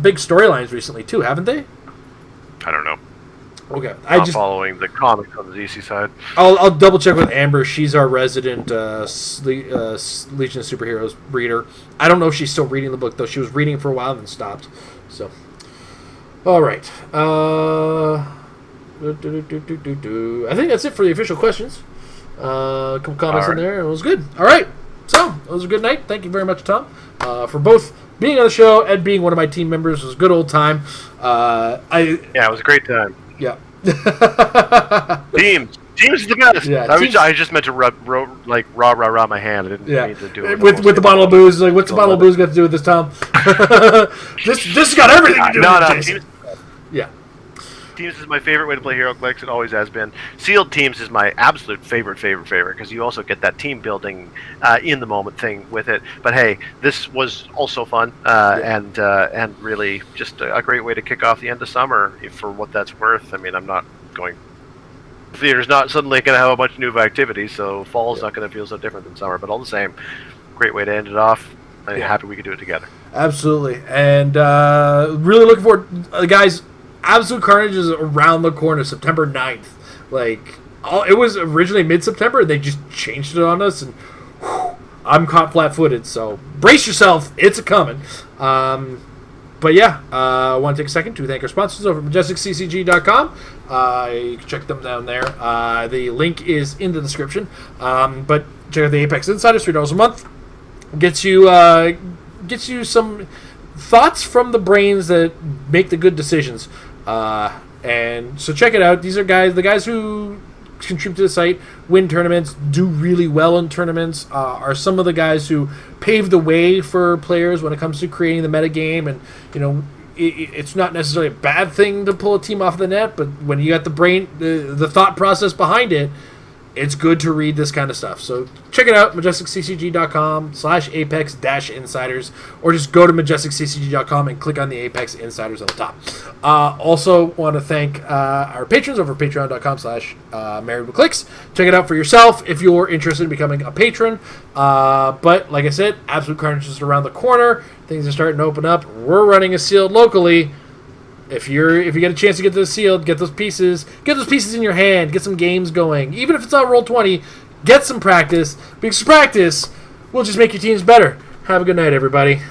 [SPEAKER 2] big storylines recently too, haven't they?
[SPEAKER 1] I don't know.
[SPEAKER 2] Okay,
[SPEAKER 1] I'm following the comics on the DC side.
[SPEAKER 2] I'll double check with Amber. She's our resident Legion of Superheroes reader. I don't know if she's still reading the book though. She was reading for a while and then stopped. So, all right. I think that's it for the official questions. A couple comments in there. It was good. All right. So it was a good night. Thank you very much, Tom, for both being on the show and being one of my team members. It was a good old time.
[SPEAKER 1] It was a great time.
[SPEAKER 2] Yeah.
[SPEAKER 1] Teams is the best.
[SPEAKER 2] Yeah,
[SPEAKER 1] I just meant to rah my hand. I didn't mean to do it
[SPEAKER 2] with the bottle of booze. Like, what's the bottle of booze got to do with this, Tom? this has got everything to do with it. Yeah.
[SPEAKER 1] Teams is my favorite way to play Heroclix. It always has been. Sealed Teams is my absolute favorite because you also get that team building in the moment thing with it. But hey, this was also fun and really just a great way to kick off the end of summer for what that's worth. I mean, I'm not going. Theater's not suddenly going to have a bunch of new activities, so fall's not going to feel so different than summer. But all the same, great way to end it off. I'm happy we could do it together.
[SPEAKER 2] Absolutely, and really looking forward, guys. Absolute Carnage is around the corner, September 9th. It was originally mid-September, and they just changed it on us, and I'm caught flat-footed, so brace yourself, it's a-coming. But yeah, I want to take a second to thank our sponsors over at MajesticCCG.com. You can check them down there. The link is in the description. But check out the Apex Insiders, $3 a month. Gets you some thoughts from the brains that make the good decisions. And so check it out. These are the guys who contribute to the site, win tournaments, do really well in tournaments, are some of the guys who pave the way for players when it comes to creating the metagame. And, it's not necessarily a bad thing to pull a team off the net, but when you got the brain, the thought process behind it, it's good to read this kind of stuff. So check it out, MajesticCCG.com/Apex-Insiders, or just go to MajesticCCG.com and click on the Apex Insiders on the top. Also want to thank our patrons over at Patreon.com/MarriedWithClix. Check it out for yourself if you're interested in becoming a patron. But like I said, Absolute Carnage is around the corner. Things are starting to open up. We're running a sealed locally. If you get a chance to get those sealed, get those pieces in your hand, get some games going. Even if it's on Roll20, get some practice. Because practice will just make your teams better. Have a good night, everybody.